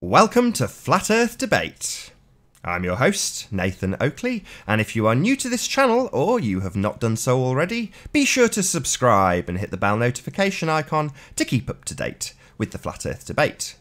Welcome to Flat Earth Debate. I'm your host, Nathan Oakley, and if you are new to this channel or you have not done so already, be sure to subscribe and hit the bell notification icon to keep up to date with the Flat Earth Debate.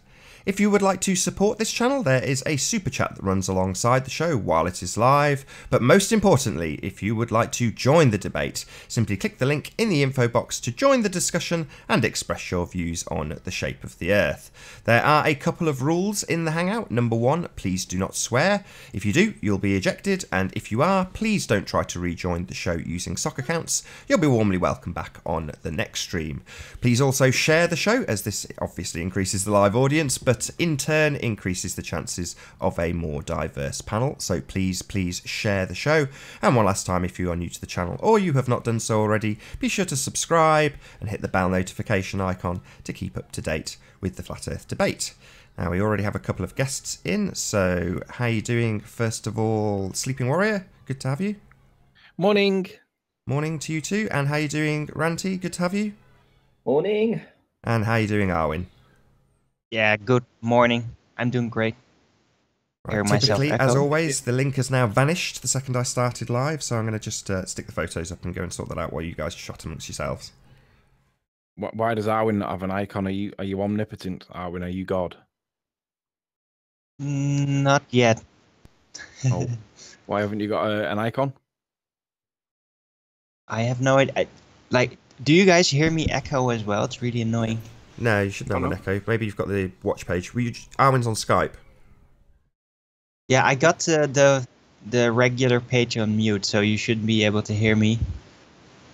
If you would like to support this channel, there is a super chat that runs alongside the show while it is live. But most importantly, if you would like to join the debate, simply click the link in the info box to join the discussion and express your views on the shape of the Earth. There are a couple of rules in the Hangout. Number one, please do not swear. If you do, you'll be ejected. And if you are, please don't try to rejoin the show using sock accounts. You'll be warmly welcome back on the next stream. Please also share the show, as this obviously increases the live audience, but in turn increases the chances of a more diverse panel. So please share the show. And one last time, if you are new to the channel or you have not done so already, be sure to subscribe and hit the bell notification icon to keep up to date with the Flat Earth Debate. Now, we already have a couple of guests in, so how are you doing? First of all, Sleeping Warrior, good to have you. Morning. Morning to you too. And how are you doing, Ranty? Good to have you. Morning. And how are you doing, Arwin? Yeah, good morning. I'm doing great. Right, typically, as always, the link has now vanished the second I started live, so I'm going to just stick the photos up and go and sort that out while you guys shot amongst yourselves. Why does Arwin not have an icon? Are you omnipotent, Arwin? Are you God? Not yet. Oh, why haven't you got an icon? I have no idea. Like, do you guys hear me echo as well? It's really annoying. No, you shouldn't have an echo. Maybe you've got the watch page. Arwin's on Skype. Yeah, I got the regular page on mute, so you should be able to hear me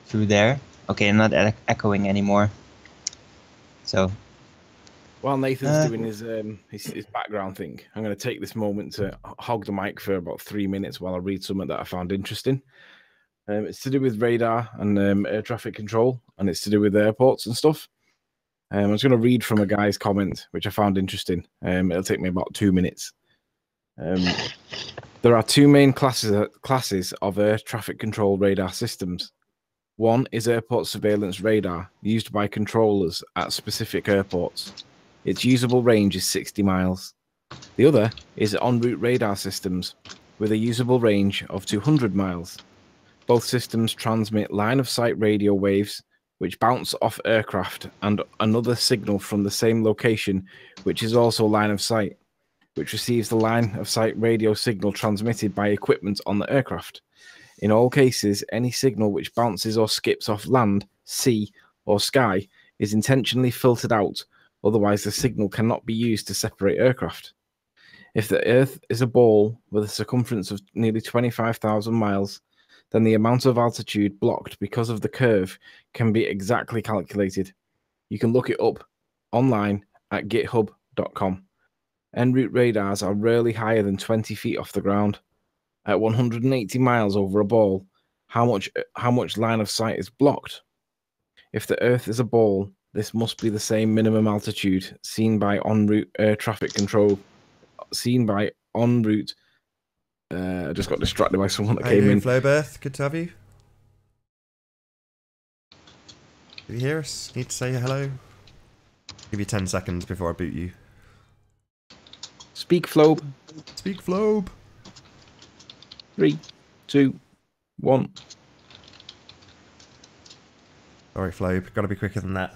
through there. Okay, I'm not echoing anymore. So. While Nathan's doing his background thing, I'm going to take this moment to hog the mic for about 3 minutes while I read something that I found interesting. It's to do with radar and air traffic control, and it's to do with airports and stuff. I'm just going to read from a guy's comment, which I found interesting. It'll take me about 2 minutes. There are two main classes of air traffic control radar systems. One is airport surveillance radar, used by controllers at specific airports. Its usable range is 60 miles. The other is en route radar systems, with a usable range of 200 miles. Both systems transmit line-of-sight radio waves, which bounce off aircraft, and another signal from the same location, which is also line of sight, which receives the line of sight radio signal transmitted by equipment on the aircraft. In all cases, any signal which bounces or skips off land, sea, or sky is intentionally filtered out, otherwise the signal cannot be used to separate aircraft. If the Earth is a ball with a circumference of nearly 25,000 miles, then the amount of altitude blocked because of the curve can be exactly calculated. You can look it up online at github.com. En route radars are rarely higher than 20 feet off the ground. At 180 miles over a ball, how much line of sight is blocked? If the Earth is a ball, this must be the same minimum altitude seen by en route air traffic control. I just got distracted by someone that came in. Flowbirth, good to have you. Can you hear us? Need to say hello? Give you 10 seconds before I boot you. Speak, Flobe. Speak, Flobe. 3, 2, 1. Sorry, Flobe. Got to be quicker than that.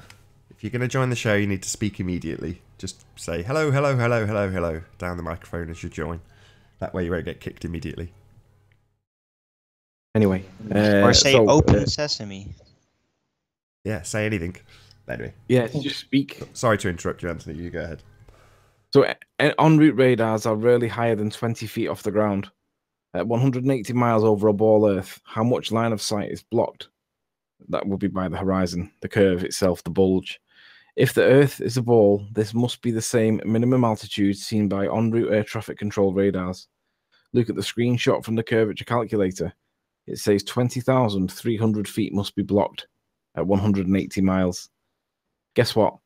If you're going to join the show, you need to speak immediately. Just say hello, hello, hello, hello, hello down the microphone as you join. That way you won't get kicked immediately. Anyway. Or say open sesame. Yeah, say anything. Anyway. Yeah, just speak. Sorry to interrupt you, Anthony. You go ahead. So en route radars are rarely higher than 20 feet off the ground. At 180 miles over a ball Earth, how much line of sight is blocked? That would be by the horizon, the curve itself, the bulge. If the Earth is a ball, this must be the same minimum altitude seen by en route air traffic control radars. Look at the screenshot from the curvature calculator. It says 20,300 feet must be blocked at 180 miles. Guess what?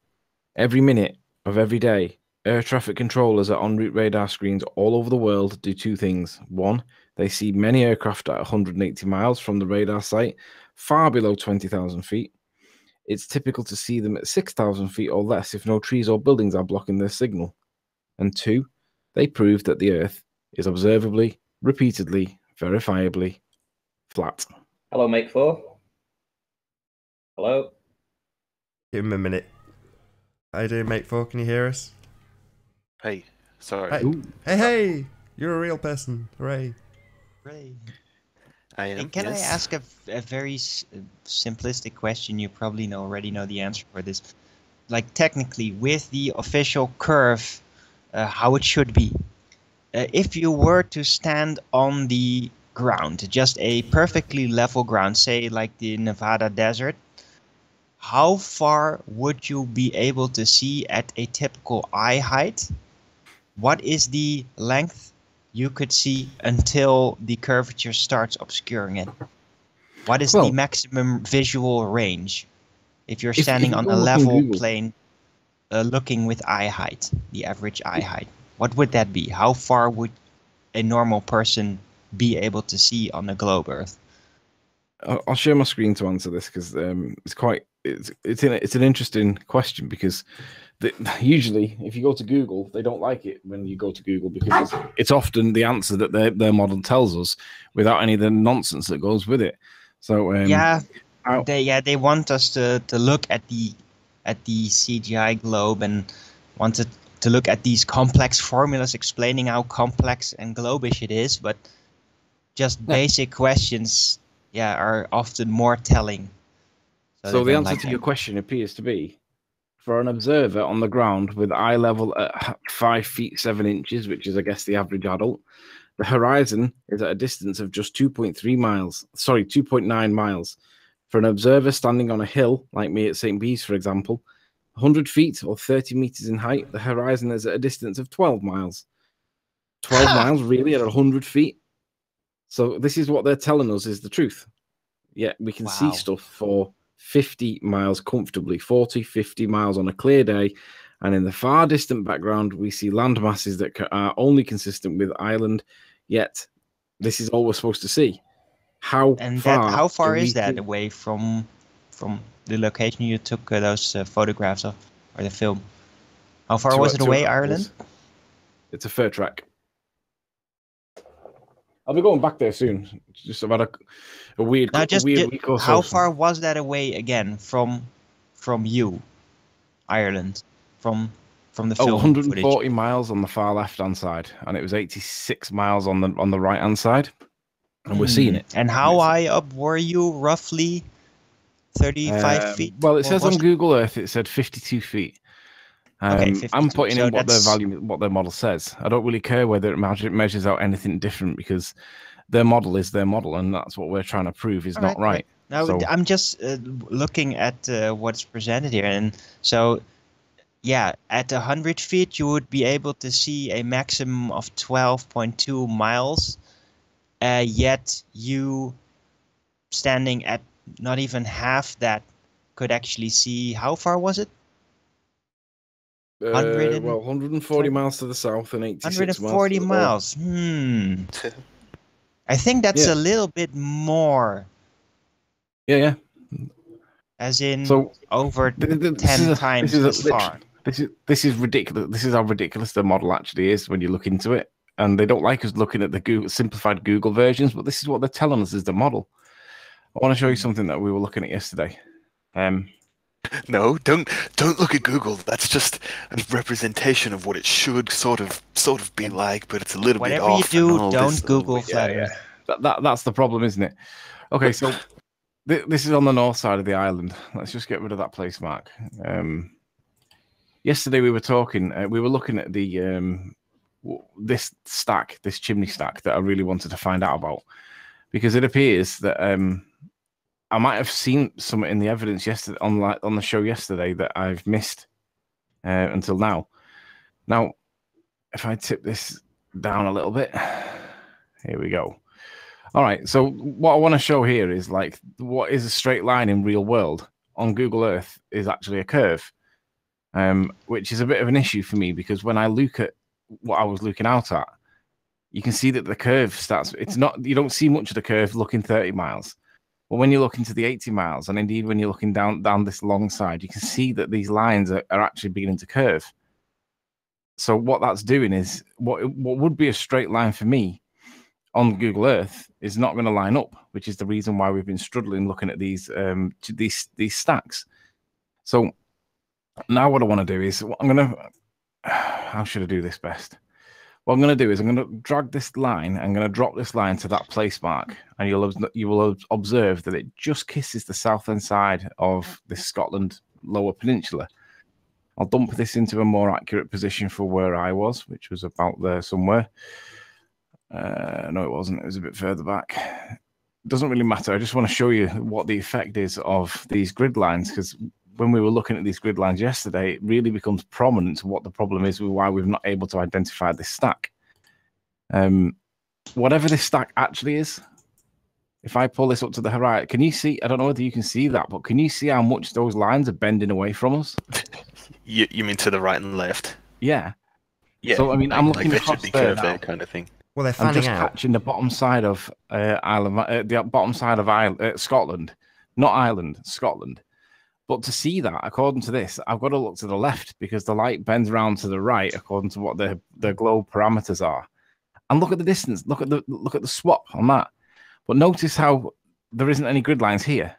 Every minute of every day, air traffic controllers at en route radar screens all over the world do two things. One, they see many aircraft at 180 miles from the radar site, far below 20,000 feet. It's typical to see them at 6,000 feet or less if no trees or buildings are blocking their signal. And 2, they proved that the Earth is observably, repeatedly, verifiably flat. Hello, mate 4. Hello. Give him a minute. How you doing, mate 4? Can you hear us? Hey, sorry. Hey, hey! You're a real person. Hooray. Really? I am. Hey, can yes. I ask a very simplistic question? You probably already know the answer for this. Like, technically, with the official curve, how it should be. If you were to stand on the ground, just a perfectly level ground, say like the Nevada desert, how far would you be able to see at a typical eye height? What is the length you could see until the curvature starts obscuring it? What is the maximum visual range if you're standing on a level plane looking with eye height, the average eye height? What would that be? How far would a normal person be able to see on the globe Earth? I'll share my screen to answer this because it's an interesting question because usually if you go to Google, they don't like it when you go to Google because it's often the answer that their model tells us without any of the nonsense that goes with it. So they want us to look at the CGI globe and wanted to look at these complex formulas explaining how complex and globish it is, but just basic questions are often more telling. So the answer to your question appears to be, for an observer on the ground with eye level at 5 feet 7 inches, which is, I guess, the average adult, the horizon is at a distance of just 2.9 miles. For an observer standing on a hill, like me at St. Bees, for example, 100 feet or 30 meters in height, the horizon is at a distance of 12 miles. 12 miles, really, at 100 feet? So this is what they're telling us is the truth. Yet we can see stuff for 50 miles comfortably, 40, 50 miles on a clear day. And in the far distant background, we see land masses that are only consistent with island. Yet this is all we're supposed to see. How far is that away from the location you took those photographs of, or the film? How far was it away, Ireland? It's a fair track. I'll be going back there soon. It's just about a weird week or so. How far was that away again from you, Ireland, from the film? 140 footage? miles on the far left-hand side, and it was 86 miles on the right-hand side, and we're seeing it. And how high up were you, roughly? 35 feet? Well, it says on Google Earth it said 52 feet. Okay, 52. I'm putting in what their model says. I don't really care whether it measures out anything different because their model is their model, and that's what we're trying to prove is not right. Now, I'm just looking at what's presented here, and so at 100 feet you would be able to see a maximum of 12.2 miles. Yet you standing at not even half that could actually see. How far was it? 140 miles to the south and 86 140 miles. I think that's a little bit more. Yeah. As in over 10 times as far. This is ridiculous. This is how ridiculous the model actually is when you look into it. And they don't like us looking at the simplified Google versions, but this is what they're telling us is the model. I want to show you something that we were looking at yesterday. No, don't look at Google. That's just a representation of what it should sort of be like, but it's a little bit off. Whatever you do, don't Google flat Earth. That's the problem, isn't it? Okay, so this is on the north side of the island. Let's just get rid of that place mark. Yesterday we were talking. We were looking at this chimney stack that I really wanted to find out about, because it appears that I might have seen some in the evidence yesterday on the show yesterday that I've missed until now. Now, if I tip this down a little bit, here we go. All right, so what I want to show here is like what is a straight line in real world on Google Earth is actually a curve, which is a bit of an issue for me because when I look at what I was looking out at, you can see that the curve starts. It's not, you don't see much of the curve looking 30 miles. But when you look into the 80 miles, and indeed when you're looking down this long side, you can see that these lines are actually beginning to curve. So what that's doing is what would be a straight line for me on Google Earth is not going to line up, which is the reason why we've been struggling looking at these stacks. So now what I want to do is how should I do this best? What I'm going to do is I'm going to drag this line. I'm going to drop this line to that place mark, and you will observe that it just kisses the southern side of this Scotland lower peninsula. I'll dump this into a more accurate position for where I was, which was about there somewhere. No, it wasn't. It was a bit further back. It doesn't really matter. I just want to show you what the effect is of these grid lines, because when we were looking at these grid lines yesterday, it really becomes prominent what the problem is with why we've not able to identify this stack. Whatever this stack actually is, if I pull this up to the horizon, can you see? I don't know whether you can see that, but can you see how much those lines are bending away from us? You mean to the right and left? Yeah. Yeah. So I mean, I'm looking they across should be there curved now. there, kind of thing. Well, they're I'm fanning just out. catching the bottom side of the bottom side of Scotland, not Ireland, Scotland. But to see that, according to this, I've got to look to the left because the light bends around to the right according to what the globe parameters are. And look at the distance. Look at the swap on that. But notice how there isn't any grid lines here.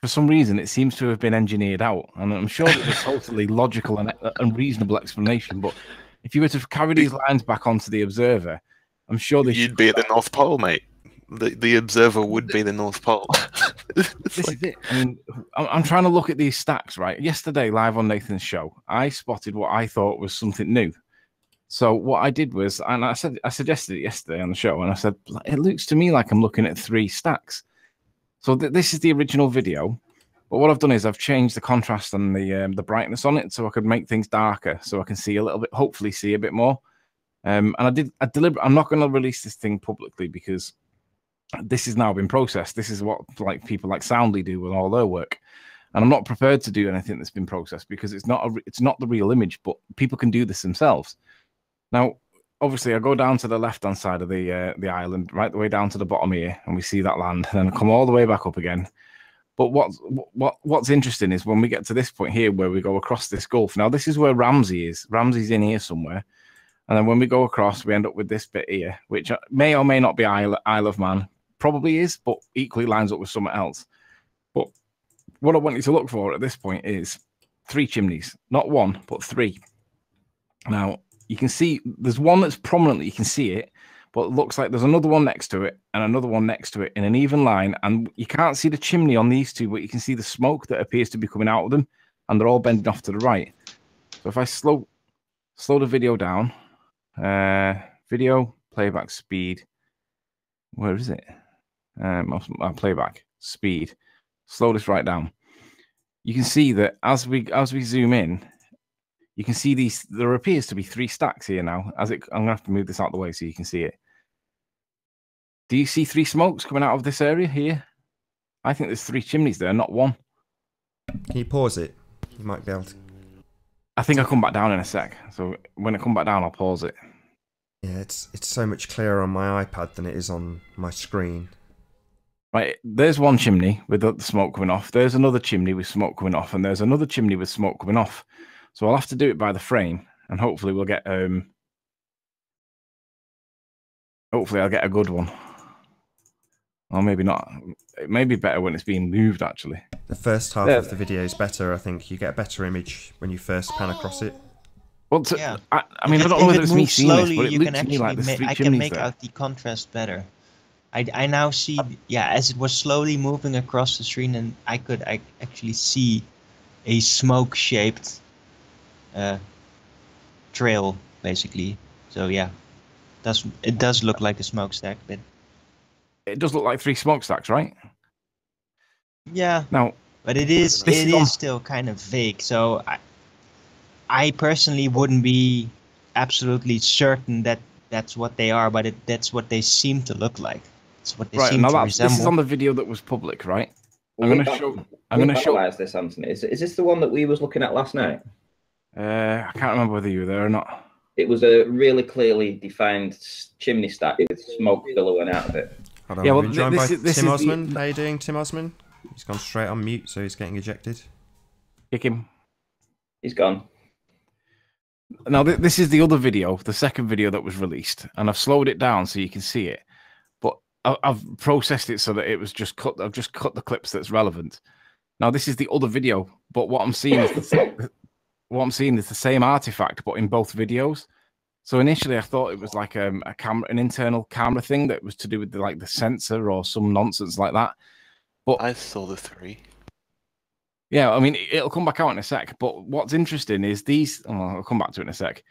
For some reason, it seems to have been engineered out, and I'm sure it's a totally logical and reasonable explanation. But if you were to carry these lines back onto the observer, I'm sure you'd be at the North Pole, mate. The observer would be the North Pole. This is it. I mean, I'm trying to look at these stacks, right? Yesterday, live on Nathan's show, I spotted what I thought was something new. So what I did was, and I suggested it yesterday on the show, and I said, it looks to me like I'm looking at 3 stacks. So this is the original video, but what I've done is I've changed the contrast and the brightness on it so I could make things darker, so I can see a little bit, hopefully see a bit more. And I'm not going to release this thing publicly because this has now been processed. This is what like people like Soundly do with all their work, and I'm not prepared to do anything that's been processed because it's not the real image. But people can do this themselves. Now, obviously, I go down to the left-hand side of the island, right the way down to the bottom here, and we see that land, and then I come all the way back up again. But what's interesting is when we get to this point here where we go across this gulf. Now, this is where Ramsey is. Ramsey's in here somewhere. And then when we go across, we end up with this bit here, which may or may not be Isle of Man. Probably is, but equally lines up with something else. But what I want you to look for at this point is 3 chimneys. Not 1, but 3. Now, you can see there's one that's prominently, you can see it, but it looks like there's another one next to it and another one next to it in an even line. And you can't see the chimney on these 2, but you can see the smoke that appears to be coming out of them, and they're all bending off to the right. So if I slow the video down, video playback speed, where is it? My playback speed. Slow this right down. You can see that as we zoom in, you can see these. There appears to be 3 stacks here now. I'm gonna have to move this out of the way so you can see it. Do you see 3 smokes coming out of this area here? I think there's 3 chimneys there, not 1. Can you pause it? You might be able to. I think I'll come back down in a sec. So when I come back down, I'll pause it. Yeah, it's so much clearer on my iPad than it is on my screen. Right, there's one chimney with the smoke coming off. There's another chimney with smoke coming off, and there's another chimney with smoke coming off. So I'll have to do it by the frame, and hopefully we'll get hopefully I'll get a good one. Or maybe not. It may be better when it's being moved, actually. The first half of the video is better, I think. You get a better image when you first pan across it. Well, Yeah. I mean, I don't know whether it's me seeing this, but it you looks can to me like actually there's 3 I can chimneys make there. out the contrast better. I now see, yeah, as it was slowly moving across the screen, and I actually see a smoke-shaped trail, basically. So yeah, it does look like a smokestack, but It does look like 3 smokestacks, right? yeah. Now, But it is still kind of vague. So I personally wouldn't be absolutely certain that that's what they are, but that's what they seem to look like. It's what they seem to resemble. This is on the video that was public, right? Well, I'm going to show. Analyze this, Anthony. Is this the one that we was looking at last night? I can't remember whether you were there or not. It was a really clearly defined chimney stack with smoke billowing out of it. Hold on, Yeah, well, we're joined this by is Tim the- Osman. How you doing, Tim Osman? He's gone straight on mute, so he's getting ejected. Kick him. He's gone. Now this is the other video, the second video that was released, and I've slowed it down so you can see it. But I've processed it so that it was just cut. I've just cut the clips that's relevant. Now this is the other video, but what I'm seeing is the same artifact, but in both videos. So initially, I thought it was like an internal camera thing that was to do with the sensor or some nonsense like that. But I saw the 3. Yeah, I mean, it'll come back out in a sec. But what's interesting is these. Oh, I'll come back to it in a sec.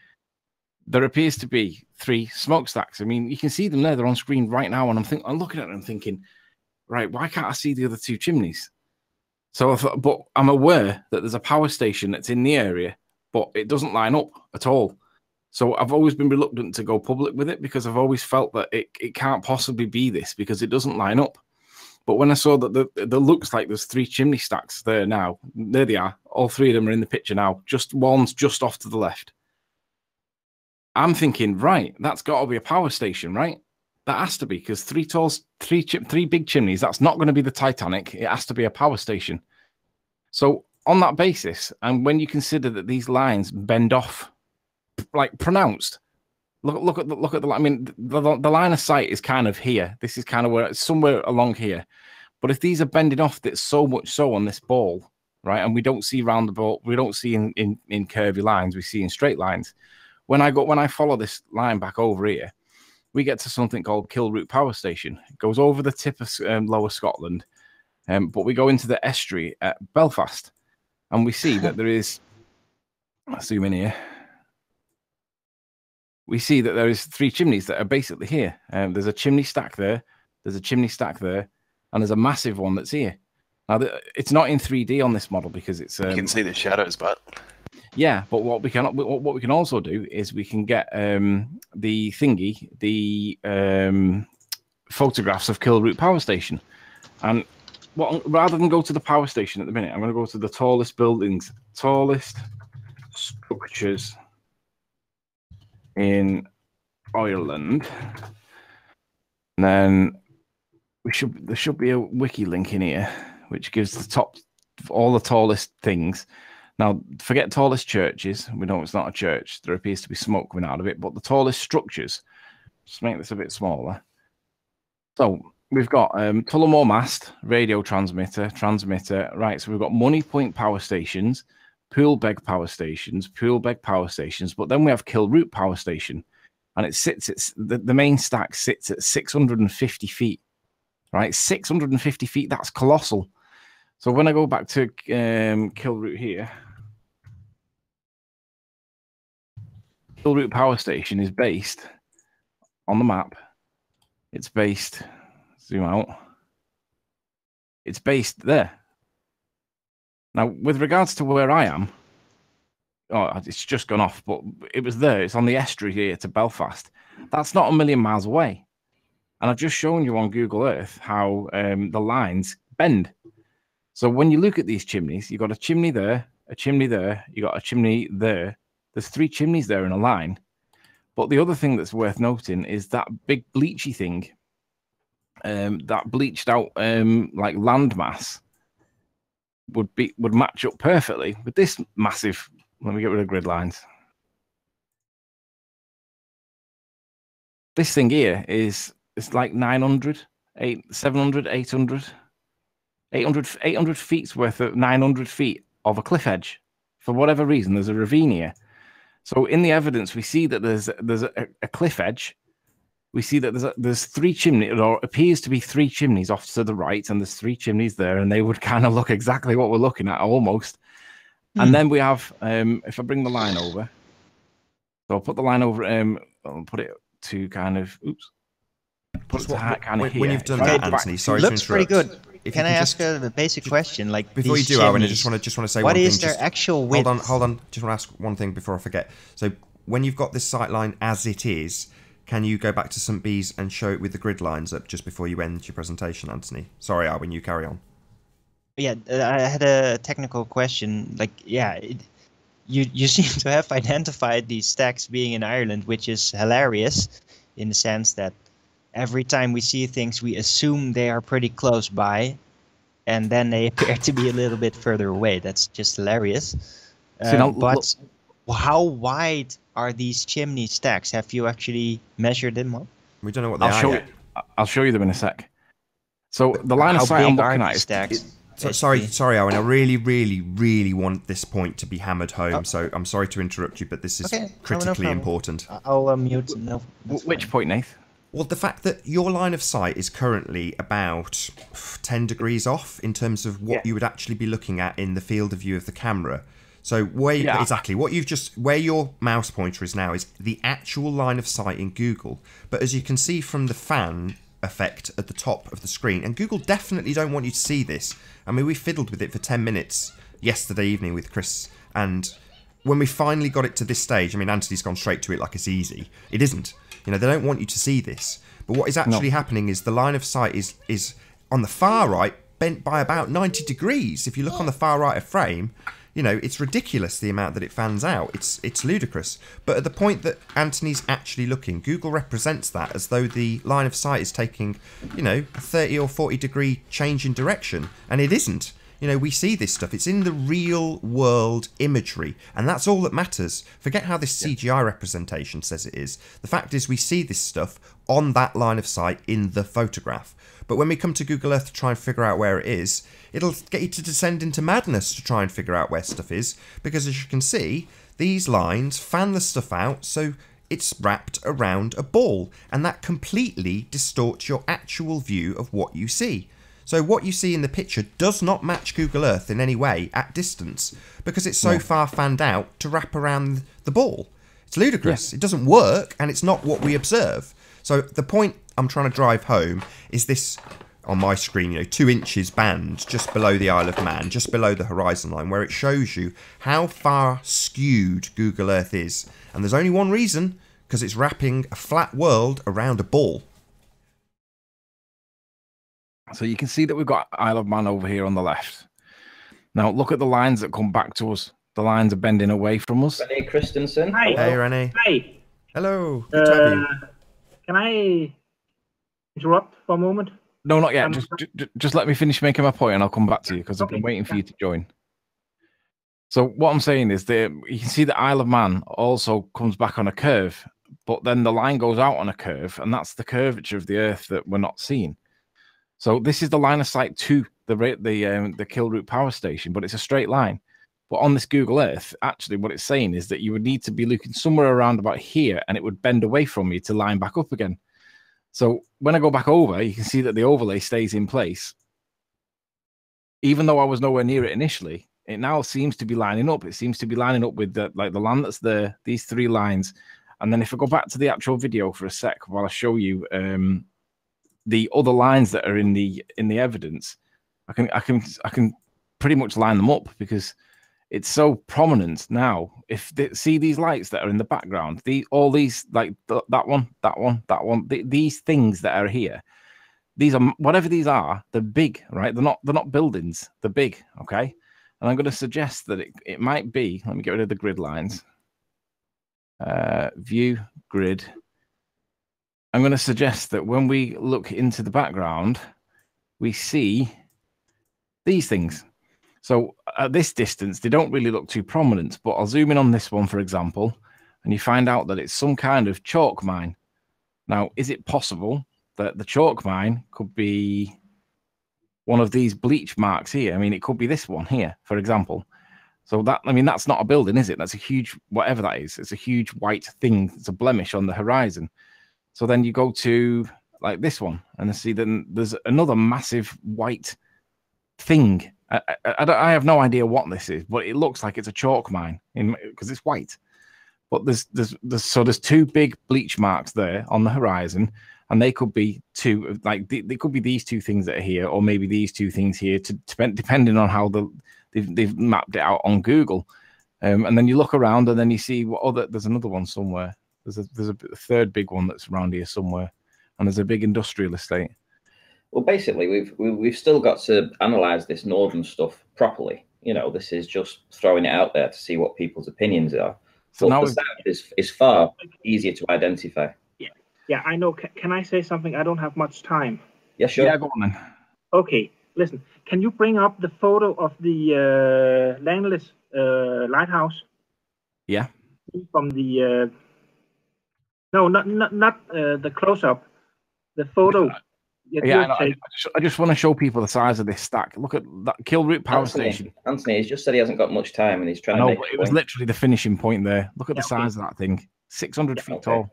There appears to be 3 smokestacks. I mean, you can see them there. They're on screen right now, and I'm looking at them thinking, right, why can't I see the other 2 chimneys? So I thought, but I'm aware that there's a power station that's in the area, but it doesn't line up at all. So I've always been reluctant to go public with it because I've always felt that it can't possibly be this because it doesn't line up. But when I saw that there looks like there's 3 chimney stacks there now, there they are. All 3 of them are in the picture now. Just one's just off to the left. I'm thinking, right, that's got to be a power station, right? That has to be because 3 big chimneys. That's not going to be the Titanic. It has to be a power station. So on that basis, and when you consider that these lines bend off, like pronounced, look at the. I mean, the line of sight is kind of here. This is kind of where it's somewhere along here. But if these are bending off, that's so much so on this ball, right? And we don't see round the ball. We don't see in curvy lines. We see in straight lines. When I follow this line back over here, we get to something called Kilroot Power Station. It goes over the tip of Lower Scotland, but we go into the estuary at Belfast, and we see that there is. Let's zoom in here. We see that there is 3 chimneys that are basically here. There's a chimney stack there, there's a chimney stack there, and there's a massive one that's here. Now, it's not in 3D on this model because it's... you can see the shadows, but... Yeah, but what we can also do is we can get the photographs of Kilroot Power Station. And rather than go to the power station at the minute, I'm going to go to the tallest buildings, tallest structures in Ireland. And then there should be a wiki link in here which gives the top all the tallest things. Now, forget tallest churches. We know it's not a church. There appears to be smoke coming out of it, but the tallest structures. Just make this a bit smaller. So we've got Tullamore Mast, radio transmitter. Right, so we've got Money Point power stations, Poolbeg power stations, but then we have Kilroot Power Station, and the main stack sits at 650 feet, right? 650 feet, that's colossal. So when I go back to Kilroot here, Kilroot Power Station is based on the map. It's based, zoom out, it's based there. Now, with regards to where I am, it's just gone off, but it was there. It's on the estuary here to Belfast. That's not a million miles away. And I've just shown you on Google Earth how the lines bend. So when you look at these chimneys, you've got a chimney there, you got a chimney there. There's 3 chimneys there in a line. But the other thing that's worth noting is that big bleachy thing, that bleached out like landmass, would match up perfectly with this massive. Let me get rid of grid lines. This thing here it's like 900, 700, 800, 800 feet's worth of 900 feet of a cliff edge. For whatever reason, there's a ravine here. So in the evidence, we see that there's a cliff edge. We see that there's 3 chimneys, or appears to be 3 chimneys off to the right, and there's 3 chimneys there, and they would kind of look exactly what we're looking at, almost. And then we have, if I bring the line over, so I'll put the line over, I'll put it to kind of, oops. Put it to kind of here. When you've done that, Anthony, sorry to interrupt. Looks pretty good. Can I ask a basic question? Like, before you do, Owen, I just want to say one thing. What is their actual width? Hold on. Just want to ask one thing before I forget. So, when you've got this sight line as it is, can you go back to St. Bees and show it with the grid lines up just before you end your presentation, Anthony? Sorry, Owen, you carry on. Yeah, I had a technical question. Like, yeah, you seem to have identified these stacks being in Ireland, which is hilarious in the sense that every time we see things, we assume they are pretty close by, and then they appear to be a little bit further away. That's just hilarious. How wide are these chimney stacks? Have you actually measured them up? We don't know what they are yet. I'll show you them in a sec. So the line of How sight I'm big are looking at these is stacks? Sorry, Owen. I really want this point to be hammered home. So I'm sorry to interrupt you, but this is critically important. I'll mute. No. Which point, Nath? Well, the fact that your line of sight is currently about 10 degrees off in terms of what you would actually be looking at in the field of view of the camera. So exactly what you've just where your mouse pointer is now is the actual line of sight in Google. But as you can see from the fan effect at the top of the screen, and Google definitely don't want you to see this. I mean, we fiddled with it for 10 minutes yesterday evening with Chris, and when we finally got it to this stage, I mean, Anthony's gone straight to it like it's easy. It isn't. You know, they don't want you to see this. But what is actually happening is the line of sight is on the far right, bent by about 90 degrees. If you look on the far right of frame, you know, it's ridiculous the amount that it fans out. It's ludicrous. But at the point that Anthony's actually looking, Google represents that as though the line of sight is taking, you know, a 30 or 40 degree change in direction. And it isn't. You know, we see this stuff. It's in the real world imagery. And that's all that matters. Forget how this CGI representation says it is. The fact is we see this stuff on that line of sight in the photograph. But when we come to Google Earth to try and figure out where it is, it'll get you to descend into madness to try and figure out where stuff is. Because as you can see, these lines fan the stuff out so it's wrapped around a ball. And that completely distorts your actual view of what you see. So what you see in the picture does not match Google Earth in any way at distance because it's so far fanned out to wrap around the ball. It's ludicrous. It doesn't work and it's not what we observe. So the point I'm trying to drive home is this, on my screen, you know, 2 inches band just below the Isle of Man, just below the horizon line, where it shows you how far skewed Google Earth is. And there's only one reason, because it's wrapping a flat world around a ball. So you can see that we've got Isle of Man over here on the left. Now look at the lines that come back to us. The lines are bending away from us. Renee Christensen. Hi. Hey, Renee. Hi. Hello. Good to have you. Can I interrupt for a moment? No, not yet. Just let me finish making my point and I'll come back to you because I've been waiting for you to join. So what I'm saying is that you can see the Isle of Man also comes back on a curve, but then the line goes out on a curve, and that's the curvature of the Earth that we're not seeing. So this is the line of sight to the Kilroot power station, but it's a straight line. But on this Google Earth, actually what it's saying is that you would need to be looking somewhere around about here and it would bend away from you to line back up again. So when I go back over, you can see that the overlay stays in place. Even though I was nowhere near it initially, it now seems to be lining up. It seems to be lining up with the land that's there, these 3 lines. And then if I go back to the actual video for a sec while I show you the other lines that are in the evidence, I can pretty much line them up because it's so prominent now. If they see these lights that are in the background, all these like that one, these things that are here, these are whatever these are. They're big, right? They're not buildings. They're big, okay. And I'm going to suggest that it might be. Let me get rid of the grid lines. View grid. I'm going to suggest that when we look into the background, we see these things. So at this distance, they don't really look too prominent, but I'll zoom in on this one, for example, and you find out that it's some kind of chalk mine. Now, is it possible that the chalk mine could be one of these bleach marks here? I mean, it could be this one here, for example. So that, I mean, that's not a building, is it? That's a huge, whatever that is. It's a huge white thing. It's a blemish on the horizon. So then you go to like this one and see then there's another massive white thing. I have no idea what this is, but it looks like it's a chalk mine because it's white. But there's 2 big bleach marks there on the horizon, and they could be they could be these 2 things that are here, or maybe these 2 things here, depending on how they've mapped it out on Google. And then you look around, and then you see there's another one somewhere. There's a 3rd big one that's around here somewhere, and there's a big industrial estate. Well, basically, we've still got to analyze this northern stuff properly. You know, this is just throwing it out there to see what people's opinions are. So now the south is far easier to identify. Yeah, I know. Can I say something? I don't have much time. Yeah, sure. Yeah, go on then. Okay, listen. Can you bring up the photo of the landless lighthouse? Yeah. see from the no, not the close-up, the photo. Yeah, I just want to show people the size of this stack. Look at that Kilroot power station. Anthony, he's just said he hasn't got much time, and he's trying to make. It was literally the finishing point there. Look at the size of that thing. 600 feet tall.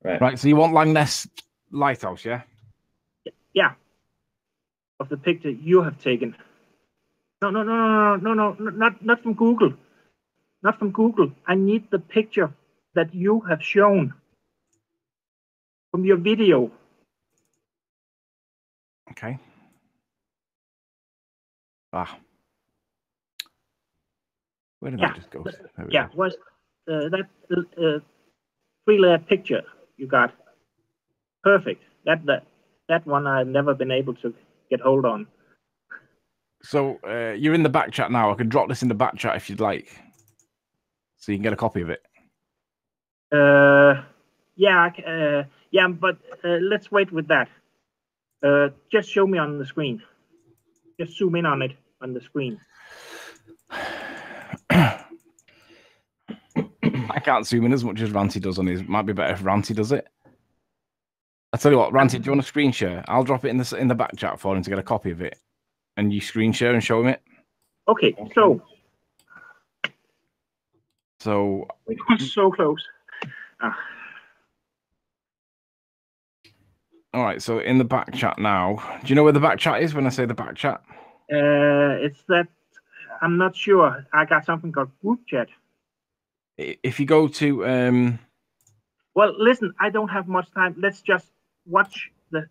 Right. So you want Langness Lighthouse, yeah? Yeah. Of the picture you have taken. No, not from Google. Not from Google. I need the picture that you have shown from your video. Okay. Where did that just go? Was that 3-layer picture you got? Perfect. That one I've never been able to get hold on. So you're in the back chat now. I can drop this in the back chat if you'd like, so you can get a copy of it. But let's wait with that. Just show me on the screen. Just zoom in on it on the screen. I can't zoom in as much as Ranty does on his. Might be better if Ranty does it. I'll tell you what, Ranty, do you want to screen share? I'll drop it in the back chat for him to get a copy of it, and you screen share and show him it. Okay. So we were so close. All right, so in the back chat now. Do you know where the back chat is when I say the back chat? It's that. I'm not sure. I got something called group chat. If you go to... Well, listen, I don't have much time. Let's just watch the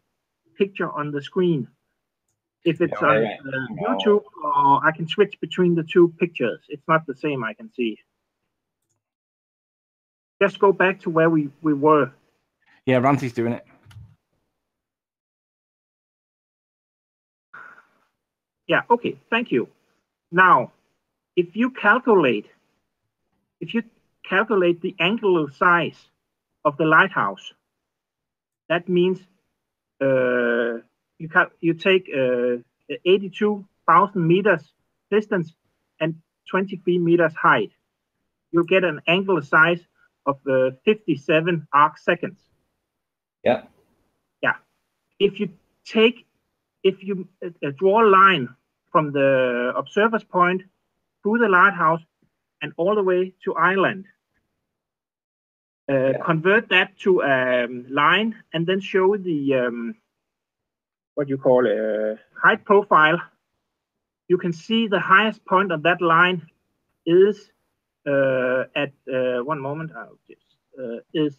picture on the screen. If it's on YouTube, or I can switch between the two pictures. It's not the same, I can see. Just go back to where we were. Yeah, Ranty's doing it. Yeah, okay, thank you. Now, if you calculate the angular size of the lighthouse, that means you take 82,000 meters distance and 23 meters height. You'll get an angular size of 57 arc seconds. Yeah. Yeah. If you draw a line from the observer's point through the lighthouse and all the way to island, convert that to a line and then show the what you call a height profile, you can see the highest point of that line is at 1 moment. Is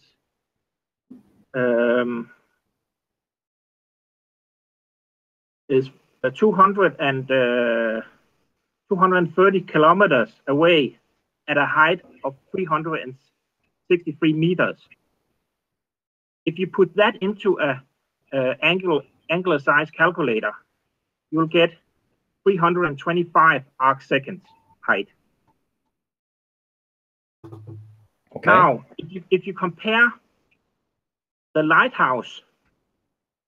230 kilometers away at a height of 363 meters. If you put that into a angular size calculator, you'll get 325 arc seconds height. Okay. Now, if you compare the lighthouse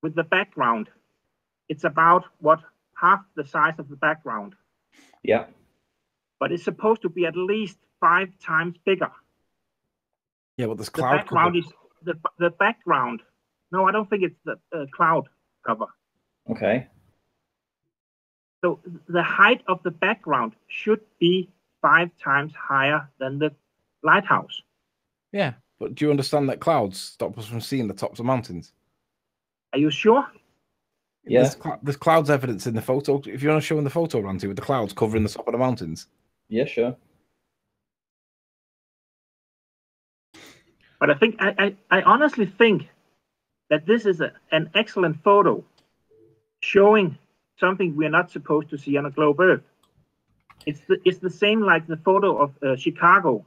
with the background, it's about half the size of the background. Yeah. But it's supposed to be at least 5 times bigger. Yeah, well, there's cloud cover. The background. No, I don't think it's the cloud cover. Okay. So the height of the background should be 5 times higher than the lighthouse. Yeah, but do you understand that clouds stop us from seeing the tops of mountains? Are you sure? Yeah. There's clouds evidence in the photo. If you want to show in the photo, Ranty, with the clouds covering the top of the mountains. Yeah, sure. But I think I honestly think that this is an excellent photo showing something we're not supposed to see on a globe Earth. It's the same like the photo of Chicago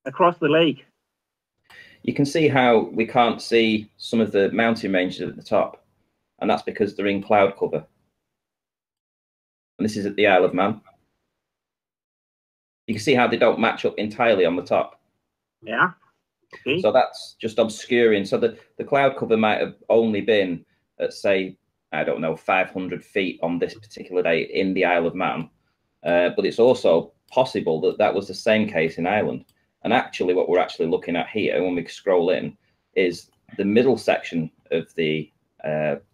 across the lake. You can see how we can't see some of the mountain ranges at the top, and that's because they're in cloud cover. And this is at the Isle of Man. You can see how they don't match up entirely on the top. Yeah. Okay. So that's just obscuring. So the cloud cover might have only been at, say, I don't know, 500 feet on this particular day in the Isle of Man. But it's also possible that that was the same case in Ireland. And actually, what we're actually looking at here, when we scroll in, is the middle section of the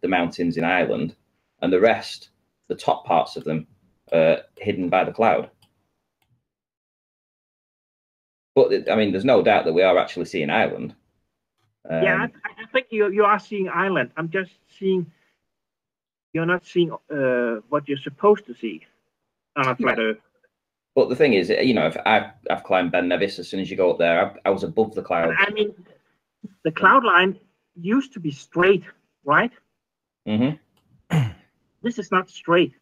mountains in Ireland, and the rest, the top parts of them, are hidden by the cloud. But I mean, there's no doubt that we are actually seeing Ireland. Yeah, I think you are seeing Ireland. I'm just seeing you're not seeing what you're supposed to see on a flat Earth. But the thing is, you know, if I've climbed Ben Nevis. As soon as you go up there, I was above the clouds. I mean, the cloud line used to be straight, right? Mm-hmm. This is not straight.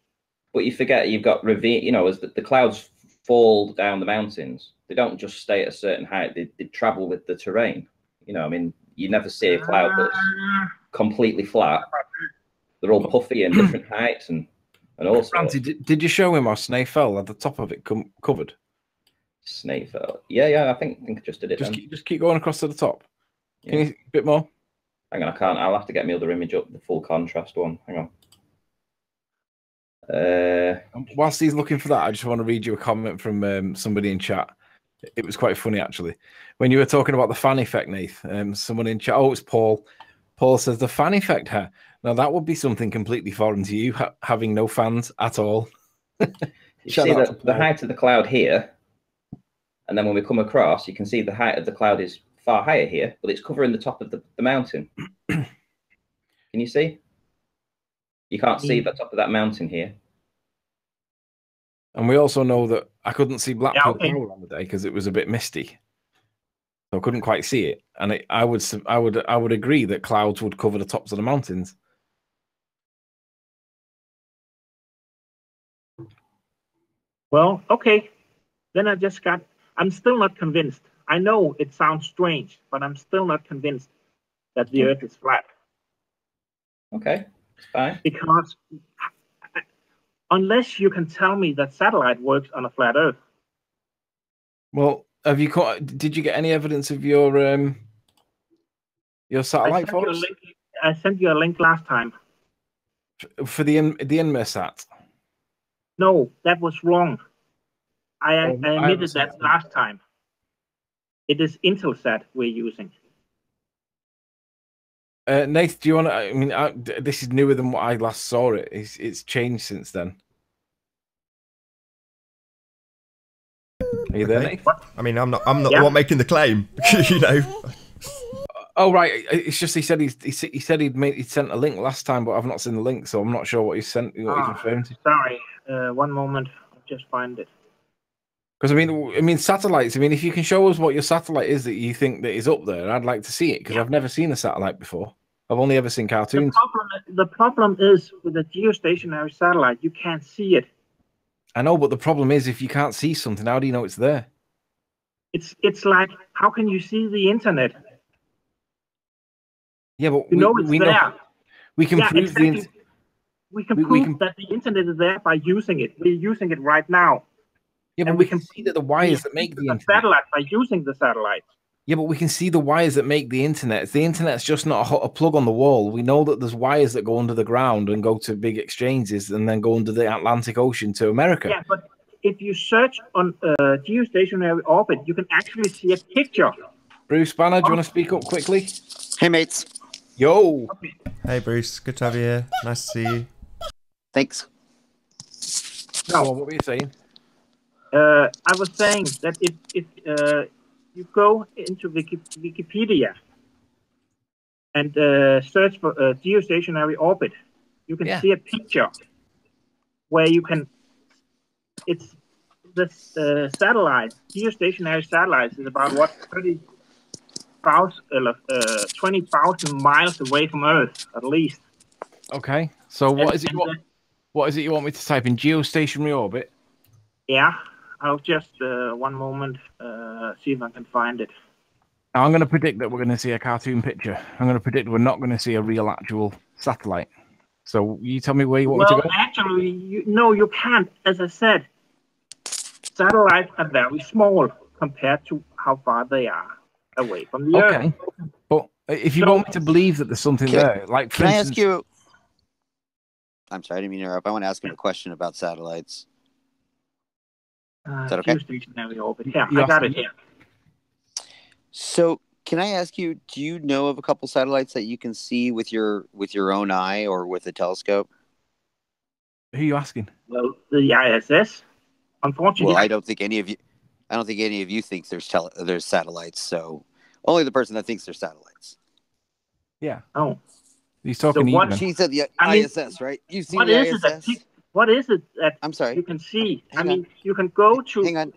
But you forget you've got ravine. You know, as the clouds fall down the mountains, they don't just stay at a certain height. They travel with the terrain. You know, I mean, you never see a cloud that's completely flat. They're all puffy and different heights and all sorts. Francie, did you show him how Snaefell had the top of it covered? Snaefell. Yeah, I think I just did it. Just keep going across to the top. Yeah. Can you a bit more? Hang on, I can't. I'll have to get my other image up, the full contrast one. Hang on. Whilst he's looking for that, I just want to read you a comment from somebody in chat. It was quite funny, actually. When you were talking about the fan effect, Nath, someone in chat, oh, it's Paul. Paul says, the fan effect, huh? Now, that would be something completely foreign to you, having no fans at all. You see the height of the cloud here, and then when we come across, you can see the height of the cloud is far higher here, but it's covering the top of the mountain. Can you see? You can't see the top of that mountain here. And we also know that I couldn't see Blackpool Tower on the day because it was a bit misty, so I couldn't quite see it. And I would agree that clouds would cover the tops of the mountains. Well, okay. Then I'm still not convinced. I know it sounds strange, but I'm still not convinced that the Earth is flat. Okay, it's fine. Because unless you can tell me that satellite works on a flat Earth. Well, did you get any evidence of your satellite for us? I sent you a link last time. For the Inmersat? No, that was wrong. I admitted that last time. It is Intelsat we're using. Nath, do you want to? I mean, this is newer than what I last saw it. It's changed since then. Are you there, Nath? I mean, I'm not the one making the claim. You know. Oh right, it's just he said he said he'd sent a link last time, but I've not seen the link, so I'm not sure what he sent. What he's referring to. Sorry, 1 moment. I'll just find it. Because I mean, satellites. I mean, if you can show us what your satellite is that you think that is up there, I'd like to see it because I've never seen a satellite before. I've only ever seen cartoons. The problem is with a geostationary satellite, you can't see it. I know, but the problem is if you can't see something, how do you know it's there? It's like, how can you see the internet? Yeah, but you know it's there. We can prove exactly. We can prove that the internet is there by using it. We're using it right now. Yeah, but we can see that the wires that make the internet. Satellite by using the satellite. Yeah, but we can see the wires that make the internet. The internet's just not a plug on the wall. We know that there's wires that go under the ground and go to big exchanges and then go under the Atlantic Ocean to America. Yeah, but if you search on geostationary orbit, you can actually see a picture. Bruce Banner, do you want to speak up quickly? Hey, mates. Yo. Hey, Bruce. Good to have you here. Nice to see you. Thanks. No, what were you saying? I was saying that if you go into Wikipedia and search for geostationary orbit, you can see a picture where you can. It's this satellite, geostationary satellites, is about 20,000 miles away from Earth, at least. Okay. So what is it you want me to type in? Geostationary orbit? Yeah. I'll just 1 moment see if I can find it. I'm going to predict that we're going to see a cartoon picture. I'm going to predict we're not going to see a real actual satellite. So you tell me where you want me to go. Well, actually, you can't. As I said, satellites are very small compared to how far they are away from the Earth. Okay, but if you want me to believe that there's something there, like for instance, I ask you? I'm sorry, I didn't mean to interrupt. I want to ask him a question about satellites. Is that okay? Geostationary orbit. Yeah, I got it here. So, can I ask you? Do you know of a couple satellites that you can see with your own eye or with a telescope? Who are you asking? Well, the ISS. Unfortunately, Well, I don't think any of you. I don't think any of you think there's satellites. So, only the person that thinks there's satellites. Yeah. oh. He's So talking what? even. She said the I mean, ISS, right? You've seen What the is it that ISS? what is it that I'm sorry. you can see? Hang on. You can go to. Hang on.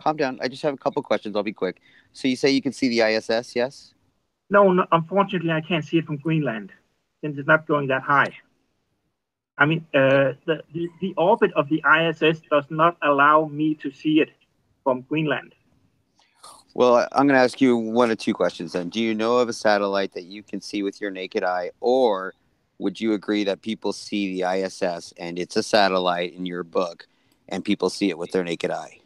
Calm down. I just have a couple questions. I'll be quick. So you say you can see the ISS, yes? No, unfortunately, I can't see it from Greenland since it's not going that high. I mean, the orbit of the ISS does not allow me to see it from Greenland. Well, I'm going to ask you one or two questions then. Do you know of a satellite that you can see with your naked eye, or would you agree that people see the ISS and it's a satellite in your book and people see it with their naked eye?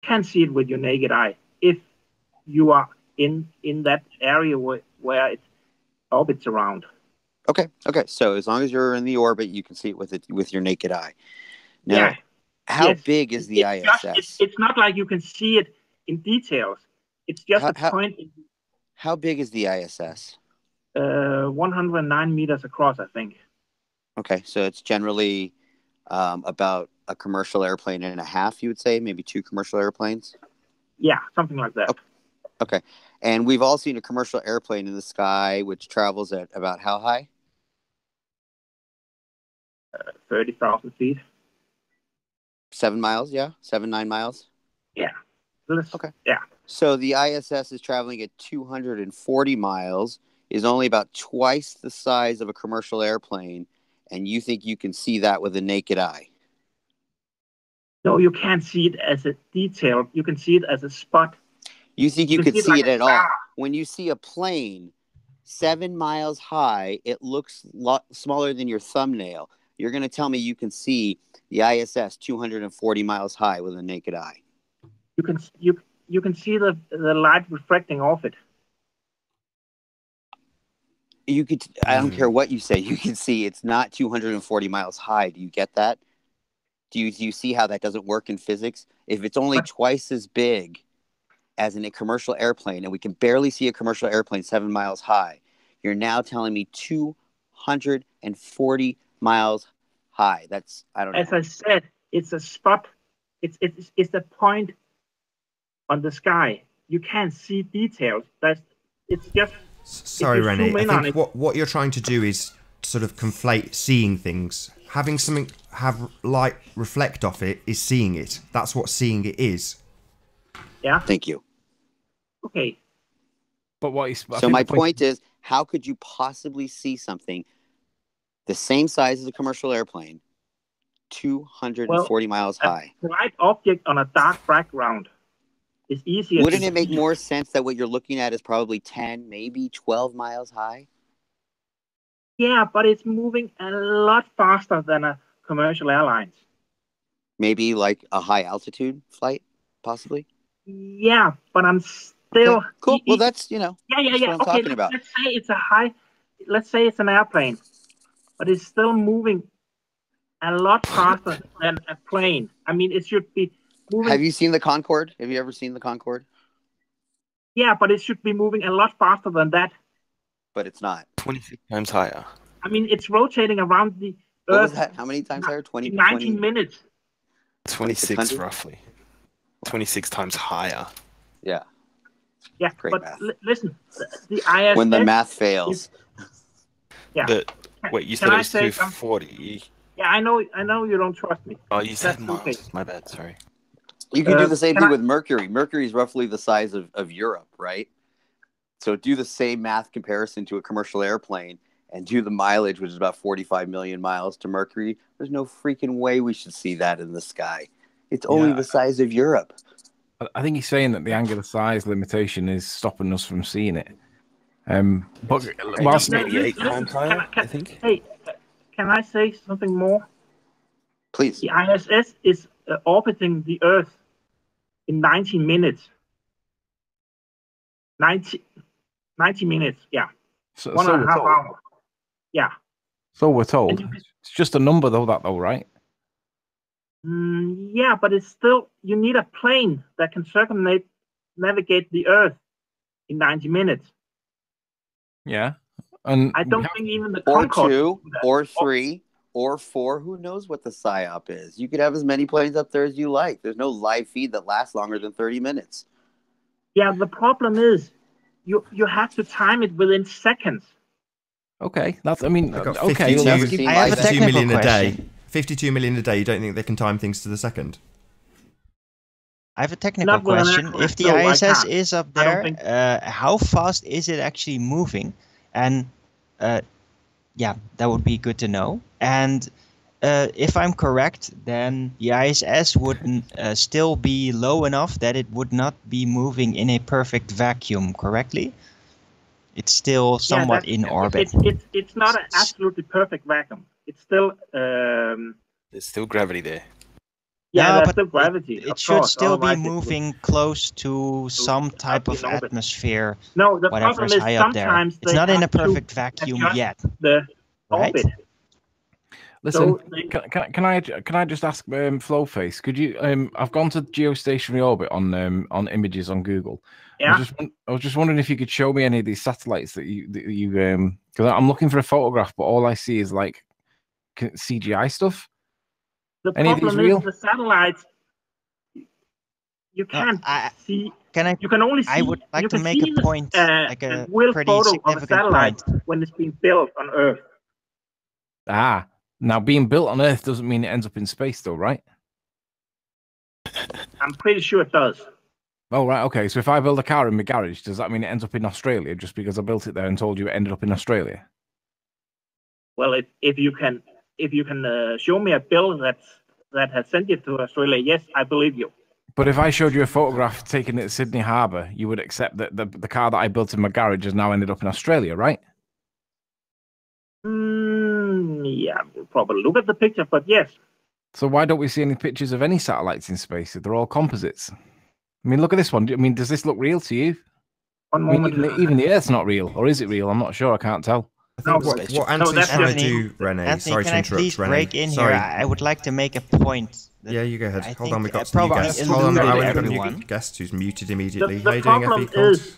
You can see it with your naked eye if you are in that area where it orbits around. Okay. So as long as you're in the orbit, you can see it with your naked eye. Now, how big is the ISS? It's not like you can see it in details. It's just a point. How big is the ISS? 109 meters across, I think. Okay, so it's generally about a commercial airplane and a half, you would say, maybe two commercial airplanes? Yeah, something like that. Okay. And we've all seen a commercial airplane in the sky, which travels at about how high? 30,000 feet. 7 miles, yeah? 9 miles? Yeah. Okay. Yeah. So the ISS is traveling at 240 miles, is only about twice the size of a commercial airplane, and you think you can see that with a naked eye? No, you can't see it as a detail. You can see it as a spot. You think you could see like it at all? When you see a plane 7 miles high, it looks a lot smaller than your thumbnail. You're going to tell me you can see the ISS 240 miles high with a naked eye? You can see the light reflecting off it. You could. I don't care what you say. You can see it's not 240 miles high. Do you get that? Do you see how that doesn't work in physics? If it's only twice as big as in a commercial airplane, and we can barely see a commercial airplane 7 miles high, you're now telling me 240 miles high. That's, I don't know. As I said, it's a spot. It's a point on the sky. You can't see details. It's just. Sorry, Rennie. I think what you're trying to do is sort of conflate seeing things. Having something have light reflect off it is seeing it. That's what seeing it is. Yeah. Thank you. Okay. But so my point is, how could you possibly see something the same size as a commercial airplane, 240 miles high? A bright object on a dark background is easier. Wouldn't it make more sense that what you're looking at is probably 10, maybe 12 miles high? Yeah, but it's moving a lot faster than a commercial airlines. Maybe like a high altitude flight, possibly? Yeah, but I'm still... Okay, cool. Well, that's, that's what I'm talking about. Let's say let's say it's an airplane, but it's still moving a lot faster than a plane. I mean, it should be moving... Have you seen the Concorde? Have you ever seen the Concorde? Yeah, but it should be moving a lot faster than that. But it's not. 26 times higher. I mean, it's rotating around the Earth. What was that? How many times higher? 19 minutes. 26 roughly. 26 times higher. Yeah. Yeah, great but math. Listen, the ISS... When the math fails. Wait, you said it was 240. Yeah, I know you don't trust me. Oh, you said miles. Okay. My bad, sorry. You can do the same thing with Mercury. Mercury is roughly the size of Europe, right? So do the same math comparison to a commercial airplane and do the mileage, which is about 45 million miles to Mercury. There's no freaking way we should see that in the sky. It's only the size of Europe. I think he's saying that the angular size limitation is stopping us from seeing it. But whilst maybe 8 times higher, I think. Hey, can I say something more? Please. The ISS is orbiting the Earth in 90 minutes. 90 minutes, yeah. So 1.5 hours. Yeah. So we're told. It's just a number, though, right? Yeah, but it's still, you need a plane that can circumnavigate navigate the Earth in 90 minutes. Yeah. And I don't think even the or Concorde 2, can do that. or 3, or 4. Who knows what the PSYOP is? You could have as many planes up there as you like. There's no live feed that lasts longer than 30 minutes. Yeah, the problem is you have to time it within seconds. Okay, that's. I mean, I've got okay. 52, Never seen I have a live 52 technical million a day. question. 52 million a day. You don't think they can time things to the second? I have a technical Not with an question. accurate, If the no, I ISS can't. is up I don't there, think- how fast is it actually moving? And yeah, that would be good to know. And if I'm correct, then the ISS would still be low enough that it would not be moving in a perfect vacuum, correctly? It's still somewhat in orbit. It's not an absolutely perfect vacuum. It's still There's still gravity there. yeah, No, there's but still gravity. It of should course, still be otherwise it would- moving close to some type of in orbit. atmosphere, No, the whatever problem is is high up there. sometimes It's they not in a have to perfect vacuum adjust yet. the Right? orbit. Listen, So they- can I just ask Flowface? Could you? I've gone to geostationary orbit on images on Google. Yeah. I was just wondering if you could show me any of these satellites that you because I'm looking for a photograph, but all I see is like CGI stuff. The Any of these problem real? is the satellites. You can't see. You can only see. I would like you to can make see a point, like a real pretty photo of a significant satellite point. when it's being built on Earth. Now being built on Earth doesn't mean it ends up in space, though, right? I'm pretty sure it does. Oh, right. Okay. So if I build a car in my garage, does that mean it ends up in Australia just because I built it there and told you it ended up in Australia? Well, if you can show me a bill that has sent it to Australia, yes, I believe you. But if I showed you a photograph taken at Sydney Harbour, you would accept that the car that I built in my garage has now ended up in Australia, right? Yeah, we'll probably look at the picture, but yes. So why don't we see any pictures of any satellites in space if they're all composites? I mean, look at this one. I mean, does this look real to you? One I mean, moment. even the Earth's not real, or is it real? I'm not sure. I can't tell. I think No, what Anthony's that's trying to just- do, Rene, Anthony, sorry can to I interrupt, please Rene. break in Sorry. here? I would like to make a point. Yeah, you go ahead. I Hold on, we've think got some new probably guests. Hold on, eluded we've got a everyone. new guest who's muted immediately. The How you doing, problem FE is-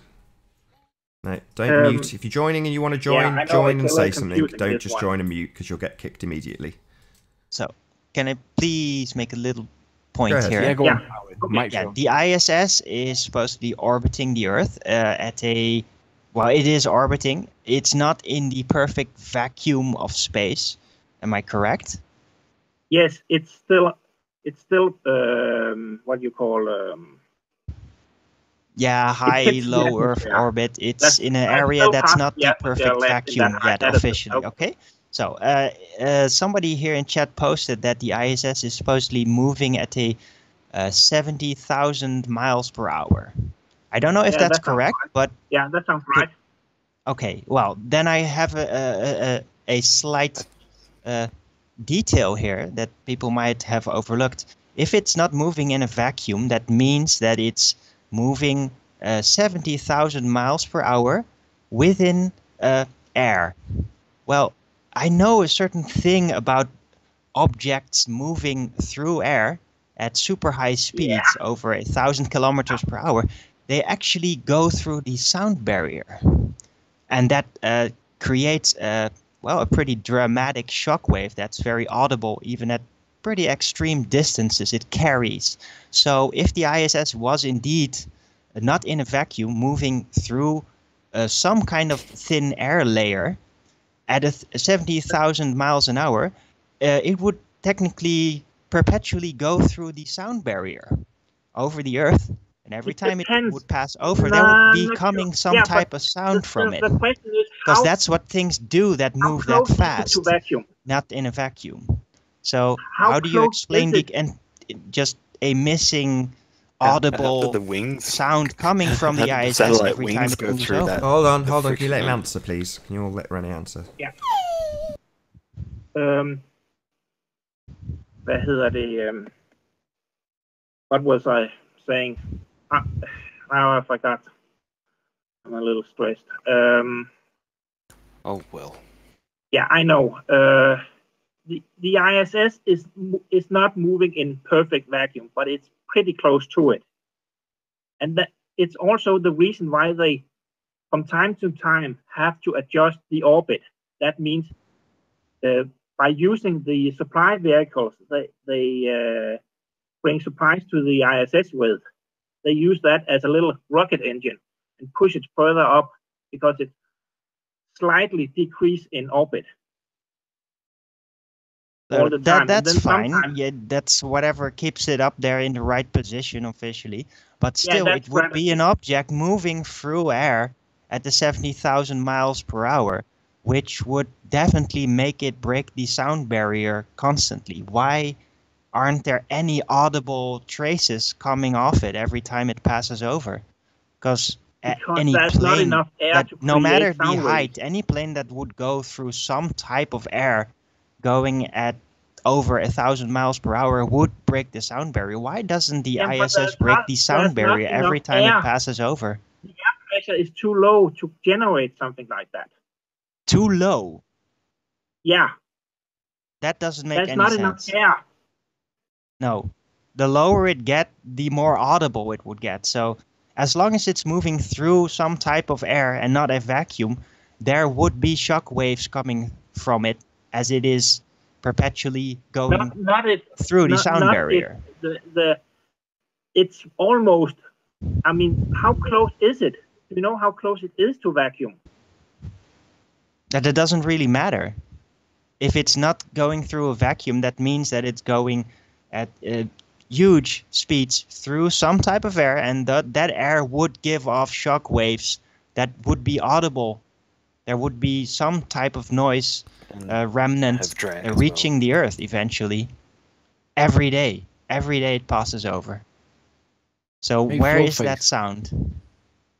No, don't mute. If you're joining and you want to join, I know, join it's and a say little something. confusing, Don't this just one. join and mute because you'll get kicked immediately. So, can I please make a little point Go ahead. here? Yeah, go Yeah. on. Okay. Mike, Yeah, go on. the ISS is supposed to be orbiting the Earth at a. Well, it is orbiting. It's not in the perfect vacuum of space. Am I correct? Yes, it's still what you call Yeah, high, hits the low Earth atmosphere. orbit. It's That's- in an that's area still that's past not the the atmosphere perfect left in vacuum that- yet that is officially. okay. Okay, so somebody here in chat posted that the ISS is supposedly moving at a 70,000 miles per hour. I don't know if Yeah, that's that sounds correct, right. but Yeah, that sounds right. okay. Well, then I have a slight detail here that people might have overlooked. If it's not moving in a vacuum, that means that it's moving 70,000 miles per hour within air. Well, I know a certain thing about objects moving through air at super high speeds, over 1,000 kilometers per hour. They actually go through the sound barrier, and that creates a pretty dramatic shockwave that's very audible even at pretty extreme distances. It carries. So if the ISS was indeed not in a vacuum, moving through some kind of thin air layer at 70,000 miles an hour, it would technically perpetually go through the sound barrier over the Earth. And every It time it depends. would pass over, there would be Not coming sure. some Yeah, type but of sound from it. The question is Because how, that's what things do that how move that close is it fast, to vacuum? not in a vacuum. So How how do you close explain is the and just a missing How audible do the wings sound coming from how the do the ISS satellite every time wings it go moves through over? that? Hold on. The Can you let him friction. answer, please? Can you all let Rene answer? Hvad hedder det? What was I saying? Now I forgot. I'm a little stressed. Oh well. Yeah, I know. The ISS is not moving in perfect vacuum, but it's pretty close to it. And that it's also the reason why they, from time to time, have to adjust the orbit. That means by using the supply vehicles they bring supplies to the ISS with, they use that as a little rocket engine and push it further up because it slightly decrease in orbit. All the time. That's fine. Yeah, that's whatever keeps it up there in the right position officially. But still, it would be an object moving through air at the 70,000 miles per hour, which would definitely make it break the sound barrier constantly. Why aren't there any audible traces coming off it every time it passes over? Because any plane, no matter the height, any plane that would go through some type of air going at over 1,000 miles per hour would break the sound barrier. Why doesn't the ISS break the sound barrier every time it passes over? The air pressure is too low to generate something like that. Too low? Yeah. That doesn't make any sense. There's not enough air. No. The lower it gets, the more audible it would get. So as long as it's moving through some type of air and not a vacuum, there would be shock waves coming from it as it is perpetually going through the sound barrier. It's almost, I mean, how close is it? Do you know how close it is to vacuum? That it doesn't really matter. If it's not going through a vacuum, that means that it's going at huge speeds through some type of air, and that air would give off shock waves that would be audible. There would be some type of noise remnant reaching the Earth eventually. Every day it passes over. So where is that sound?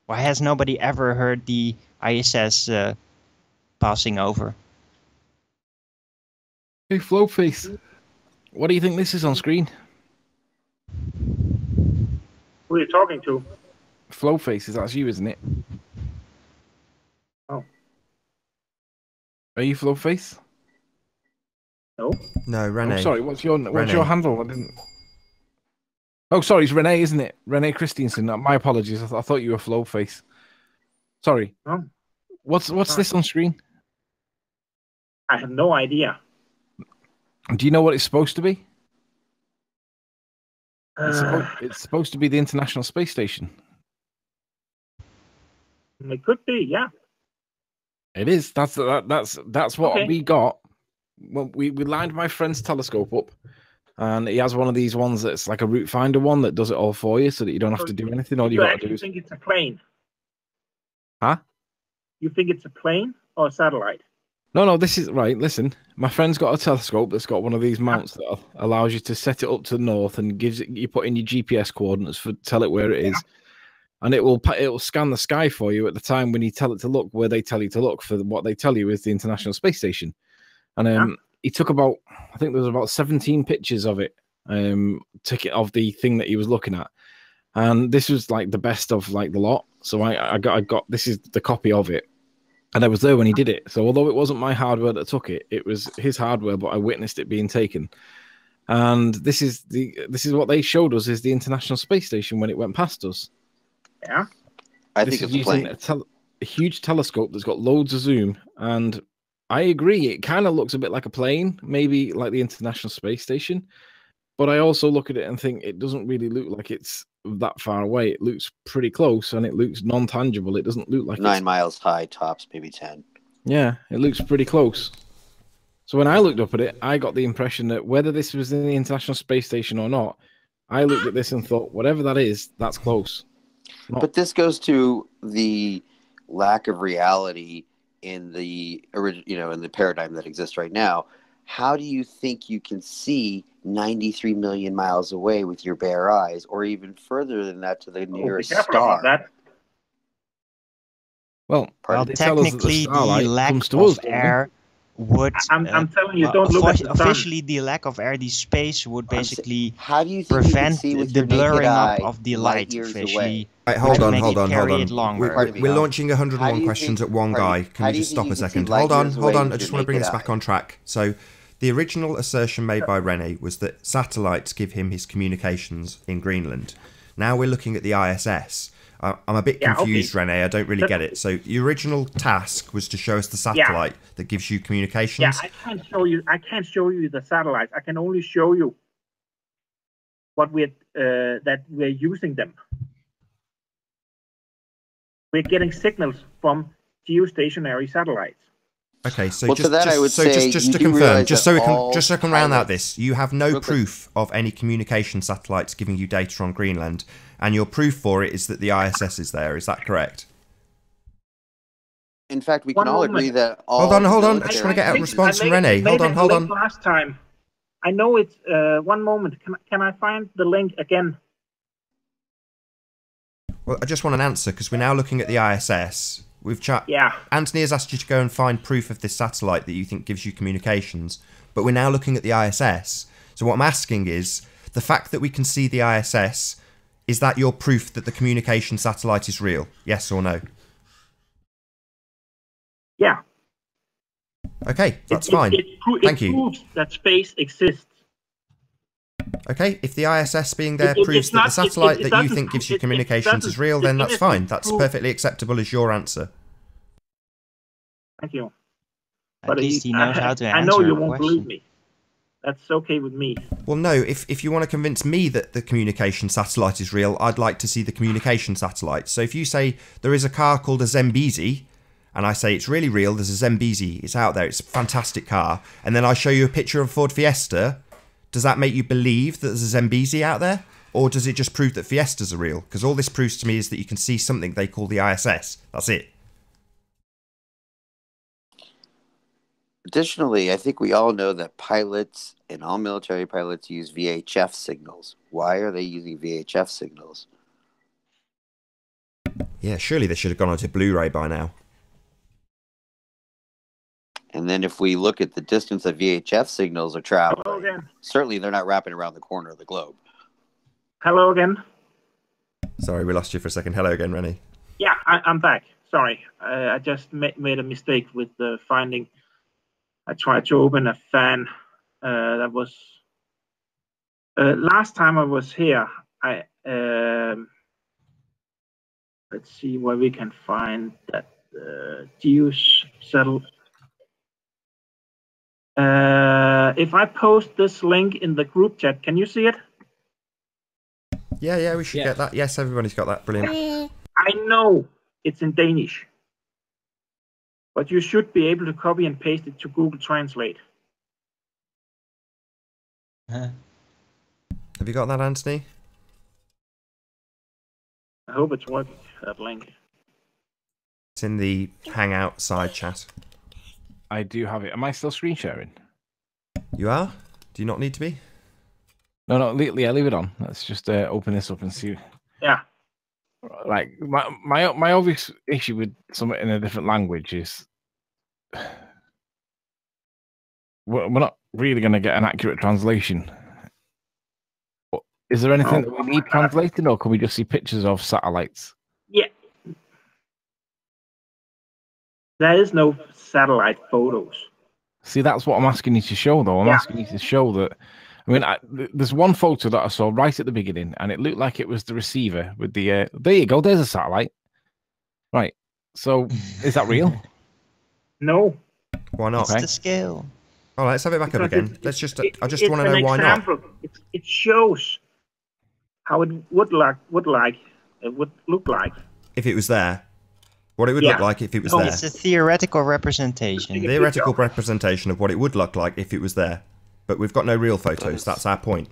Why has nobody ever heard the ISS passing over? Hey, Flowface, what do you think this is on screen? Who are you talking to? Flowface, that's you, isn't it? Oh. Are you Flowface? No. No, Rene. Oh, sorry, what's your handle? I didn't. Oh, sorry, it's Renee, isn't it? Renee Christensen. My apologies. I thought you were Flowface. Sorry. Oh. What's this on screen? I have no idea. Do you know what it's supposed to be? It's supposed to be the International Space Station. It could be, yeah. It is. That's what we got. Well, we lined my friend's telescope up, and he has one of these ones that's like a route finder one that does it all for you, so that you don't have to do anything. All you got to do is. You think it's a plane? Huh? You think it's a plane or a satellite? No, this is right. Listen, my friend's got a telescope that's got one of these mounts that allows you to set it up to the north and gives it. You put in your GPS coordinates tell it where it is, and it will scan the sky for you at the time when you tell it to look where they tell you to look for. What they tell you is the International Space Station, and he took about, I think there was about 17 pictures of it, of the thing that he was looking at, and this was like the best of like the lot. So I got this is the copy of it. And I was there when he did it. So although it wasn't my hardware that took it, it was his hardware, but I witnessed it being taken. And this is what they showed us is the International Space Station when it went past us. Yeah. I think it's a plane. A huge telescope that's got loads of zoom. And I agree, it kind of looks a bit like a plane, maybe like the International Space Station. But I also look at it and think it doesn't really look like it's that far away. It looks pretty close and it looks non-tangible. It doesn't look like 9 miles high, tops maybe 10. Yeah, it looks pretty close. So when I looked up at it, I got the impression that whether this was in the International Space Station or not, I looked at this and thought, whatever that is, that's close. But this goes to the lack of reality in the in the paradigm that exists right now. How do you think you can see 93 million miles away with your bare eyes, or even further than that to the nearest star? Well, technically, the lack of air would. I'm telling you, don't look at the sun. Officially, the lack of air, the space would basically how do you prevent the blurring up of the light. Officially, hold on. We're launching 101 questions at one guy. Can you just stop a second? Hold on. I just want to bring this back on track. So. The original assertion made by Rene was that satellites give him his communications in Greenland. Now we're looking at the ISS, I'm a bit confused, Rene. I don't really get it. So your original task was to show us the satellite that gives you communications. Yeah, I can't show you. I can't show you the satellites. I can only show you what that we're using them. We're getting signals from geostationary satellites. Okay, so Well, just, to that, just, I would so say just to you do confirm, realize just that so I can round out pilots- this, you have no Real quick. proof of any communication satellites giving you data on Greenland, and your proof for it is that the ISS is there. Is that correct? In fact, we One can all moment. agree that all Hold on. I military just want to get a bases- response from I Rene. made Hold that on. link last time. I know it's 1 moment. Can I find the link again? Well, I just want an answer because we're now looking at the ISS. We've Yeah. Anthony has asked you to go and find proof of this satellite that you think gives you communications, but we're now looking at the ISS. So what I'm asking is, the fact that we can see the ISS, is that your proof that the communication satellite is real? Yes or no? Yeah. Okay, that's fine. Thank you. It proves that space exists. Okay, if the ISS being there It- proves it's that not- the satellite it that you doesn't think gives prove- you it communications is doesn't- real, then it that's doesn't fine. That's prove- perfectly acceptable as your answer. Thank you. At least he knows how to I know answer you a won't believe question. me. That's okay with me. Well, no, if you want to convince me that the communication satellite is real, I'd like to see the communication satellite. So if you say there is a car called a Zambezi, and I say it's really real, there's a Zambezi, it's out there, it's a fantastic car, and then I show you a picture of a Ford Fiesta, does that make you believe that there's a Zambezi out there? Or does it just prove that Fiestas are real? Because all this proves to me is that you can see something they call the ISS. That's it. Additionally, I think we all know that pilots and all military pilots use VHF signals. Why are they using VHF signals? Yeah, surely they should have gone onto Blu-ray by now. And then if we look at the distance that VHF signals are traveling, Hello again. certainly they're not wrapping around the corner of the globe. Hello again. Sorry, we lost you for a second. Hello again, Rennie. Yeah, I'm back. Sorry, I just made a mistake with the finding. I tried to open a fan. That was last time I was here. Let's see where we can find that Geos settle. If I post this link in the group chat, can you see it? Yeah, we should get that. Yes, everybody's got that. Brilliant. I know it's in Danish, but you should be able to copy and paste it to Google Translate. Have you got that, Anthony? I hope it's working, that link. It's in the Hangout side chat. I do have it. Am I still screen sharing? You are? Do you not need to be? No, leave it on. Let's just open this up and see. Yeah. Like my obvious issue with something in a different language is we're not really going to get an accurate translation. Is there anything that we need translated, or can we just see pictures of satellites? Yeah. There is no satellite photos. See, that's what I'm asking you to show, though. I'm asking you to show that. I mean, there's one photo that I saw right at the beginning, and it looked like it was the receiver with the. There you go. There's a satellite. Right. So, is that real? No. Why not? It's the scale. Oh, let's have it back up again. I just want to know why not. It shows how it would look like if it was there. What it would look like if it was there. It's a theoretical representation. Theoretical representation of what it would look like if it was there. But we've got no real photos. That's our point.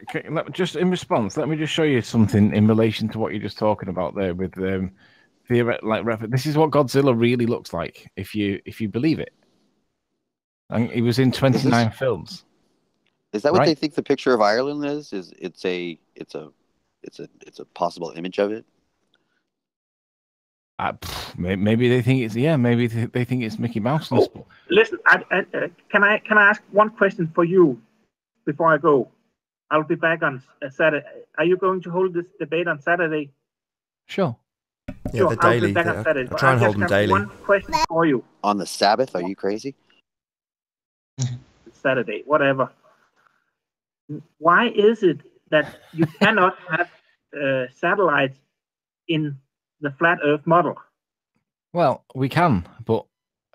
Okay, just in response, let me just show you something in relation to what you're just talking about there with this is what Godzilla really looks like if you believe it. And he was in 29 films. Is that what they think the picture of Ireland is? It's a possible image of it? Maybe they think it's maybe they think it's Mickey Mouse. Oh, listen, can I ask one question for you before I go? I'll be back on Saturday. Are you going to hold this debate on Saturday? Sure. Yeah, the daily. I try and hold them daily. One question for you. On the Sabbath? Are you crazy? Saturday, whatever. Why is it that you cannot have satellites in the flat Earth model. Well, we can, but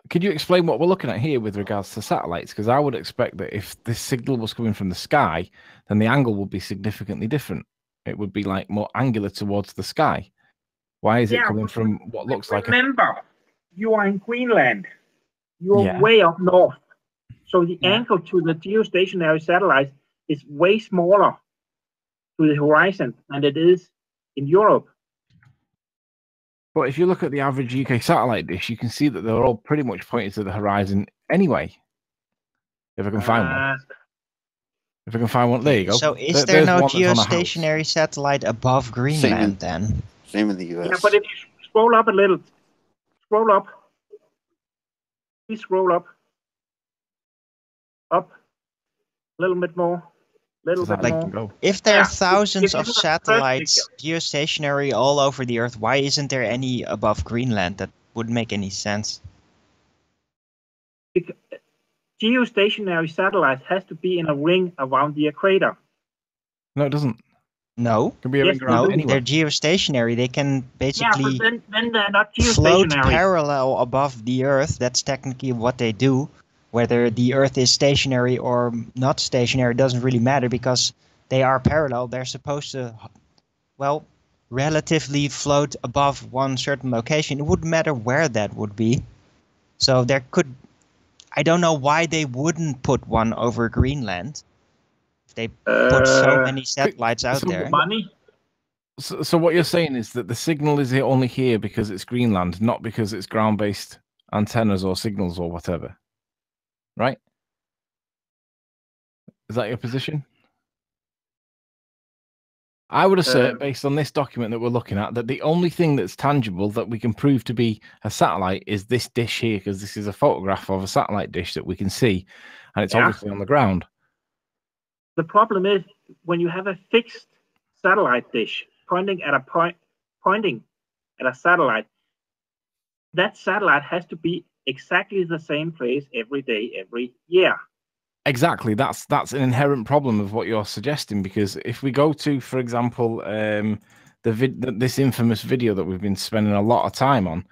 could you explain what we're looking at here with regards to satellites? Because I would expect that if this signal was coming from the sky, then the angle would be significantly different. It would be like more angular towards the sky. Why is it coming from what looks like Remember, you are in Greenland. You are way up north. So the angle to the geostationary satellites is way smaller to the horizon than it is in Europe. But if you look at the average UK satellite dish, you can see that they're all pretty much pointing to the horizon anyway. If I can find one. If I can find one, there you go. So is there no geostationary satellite above Greenland then? Same in the US. Yeah, but if you scroll up a little, scroll up. Please scroll up. Up. A little bit more. If there are thousands of satellites geostationary all over the Earth, why isn't there any above Greenland? That wouldn't make any sense. Geostationary satellite has to be in a ring around the equator. No, it doesn't. No. It can be a ring around anywhere. They're geostationary. They can basically but then they're not geostationary. Float parallel above the Earth. That's technically what they do. Whether the Earth is stationary or not stationary doesn't really matter because they are parallel. They're supposed to, well, relatively float above one certain location. It wouldn't matter where that would be. So there could, I don't know why they wouldn't put one over Greenland. If they put so many satellites out there. Money? So what you're saying is that the signal is only here because it's Greenland, not because it's ground-based antennas or signals or whatever. Right? Is that your position? I would assert, based on this document that we're looking at, that the only thing that's tangible that we can prove to be a satellite is this dish here, because this is a photograph of a satellite dish that we can see, and it's obviously on the ground. The problem is when you have a fixed satellite dish pointing at a satellite, that satellite has to be exactly the same place every day, every year. Exactly. That's an inherent problem of what you're suggesting, because if we go to, for example, this infamous video that we've been spending a lot of time on,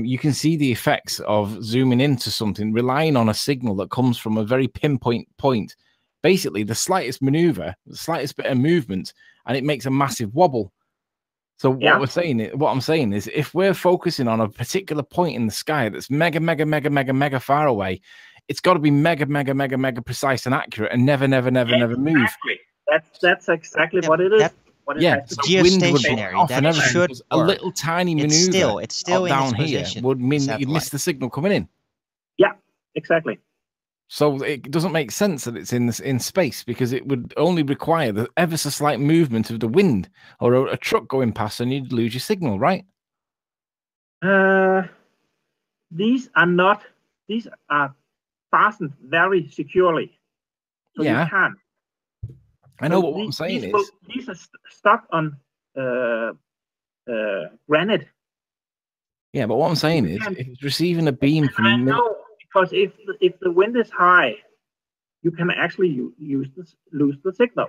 you can see the effects of zooming into something, relying on a signal that comes from a very pinpoint point. Basically, the slightest maneuver, the slightest bit of movement, and it makes a massive wobble. So what I'm saying is, if we're focusing on a particular point in the sky that's mega far away, it's got to be mega precise and accurate, and never move. That's exactly what it is. It's geostationary. That should a little tiny maneuver. It's still down in here would mean that you'd miss the signal coming in. Yeah, exactly. So it doesn't make sense that it's in space, because it would only require the ever so slight movement of the wind or a truck going past, and you'd lose your signal, right? These are fastened very securely. So you can. I know what I'm saying is these are stuck on granite. Yeah, but what I'm saying is, if it's receiving a beam from... I know, because if the wind is high, you can actually lose the signal.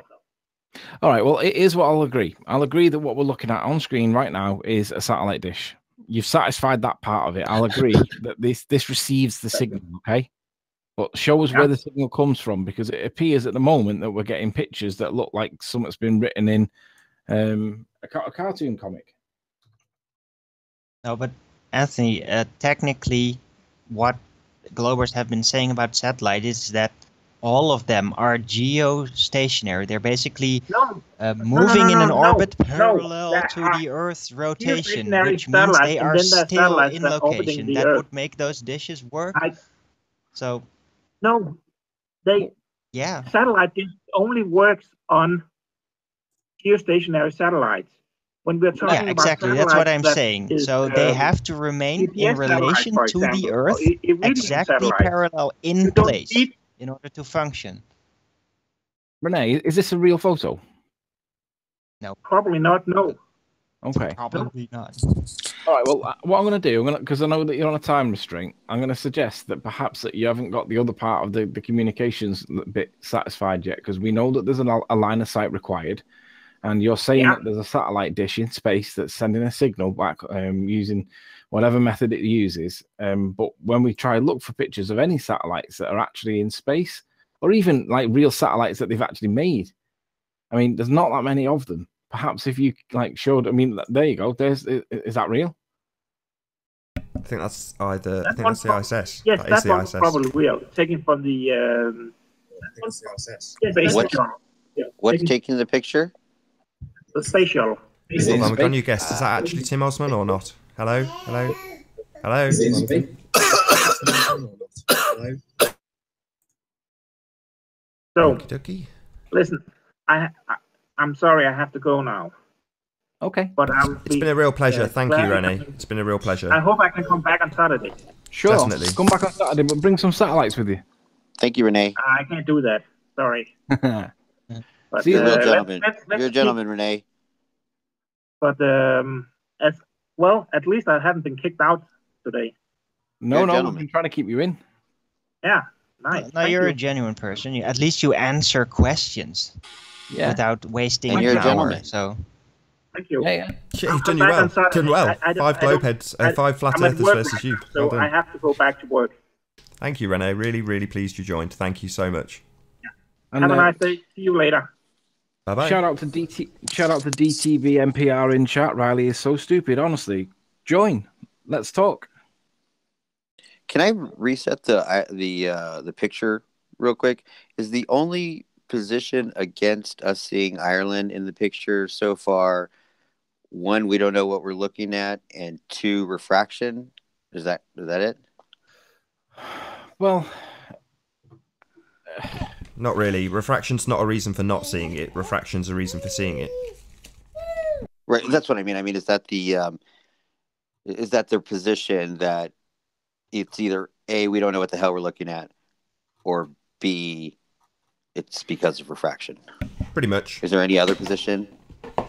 All right, well, it is what I'll agree. I'll agree that what we're looking at on screen right now is a satellite dish. You've satisfied that part of it. I'll agree that this receives the signal, okay? But show us where the signal comes from, because it appears at the moment that we're getting pictures that look like something's been written in a cartoon comic. No, but Anthony, technically, what Globers have been saying about satellite is that all of them are geostationary. They're basically moving in an orbit parallel to the Earth's rotation, which means they are still in location. That would make those dishes work. Satellite dish only works on geostationary satellites. When we're talking about that's what I'm saying. So they have to remain in relation to the Earth, exactly parallel in place, in order to function. Renee, is this a real photo? No. Probably not, no. Okay. Probably not. All right, well, what I'm going to do, because I know that you're on a time restraint, I'm going to suggest that perhaps that you haven't got the other part of the communications bit satisfied yet, because we know that there's a line of sight required. And you're saying that there's a satellite dish in space that's sending a signal back using whatever method it uses. But when we try and look for pictures of any satellites that are actually in space, or even like real satellites that they've actually made, I mean, there's not that many of them. Perhaps if you like showed, I mean, there you go. Is that real? I think that's either. I think that's the ISS. Yes, that's that one's probably real. Taken from the. I think it's the ISS. What's taking the picture? The space shuttle. Hold on, we've got a new guest. Is that actually Tim Osman or not? Hello, hello, hello. So, Okey-dokey. listen, I'm sorry, I have to go now. Okay. But it's been a real pleasure. Thank you, Rene. It's been a real pleasure. I hope I can come back on Saturday. Sure. Definitely. Come back on Saturday, but bring some satellites with you. Thank you, Renee. I can't do that. Sorry. But, See you, You're a gentleman. let's You're a gentleman, Renee. But as well, at least I haven't been kicked out today. No, I've been trying to keep you in. Yeah, nice. No, you're a genuine person. At least you answer questions without wasting And you're an a hour. gentleman. So Thank you. Yeah. Shit, you've done you well. Done well. Five globeheads, five flat I'm at earthers work versus right you. now, so Well I done. have to go back to work. Thank you, Rene. Really, really pleased you joined. Thank you so much. And, Have a nice day. See you later. Bye bye. Shout out to DTB MPR in chat. Riley is so stupid. Honestly, join. Let's talk. Can I reset the picture real quick? Is the only position against us seeing Ireland in the picture so far, one, we don't know what we're looking at, and two, refraction? Is that it? Well, Not really. Refraction's not a reason for not seeing it. Refraction's a reason for seeing it. Right. That's what I mean. I mean, is that their position that it's either A, we don't know what the hell we're looking at, or B, it's because of refraction? Pretty much. Is there any other position?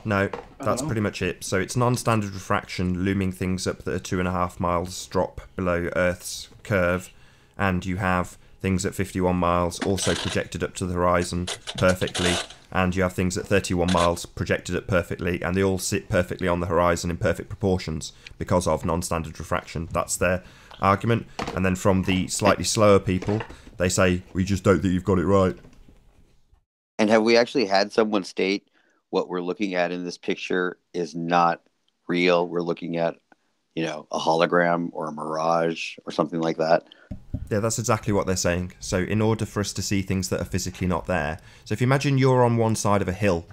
No, that's pretty much it. So it's non-standard refraction, looming things up that are 2.5 miles drop below Earth's curve, and you have things at 51 miles also projected up to the horizon perfectly, and you have things at 31 miles projected up perfectly, and they all sit perfectly on the horizon in perfect proportions because of non-standard refraction. That's their argument. And then from the slightly slower people, they say, we just don't think you've got it right. And have we actually had someone state what we're looking at in this picture is not real? We're looking at, a hologram or a mirage or something like that. Yeah, that's exactly what they're saying. So in order for us to see things that are physically not there, so if you imagine you're on one side of a hill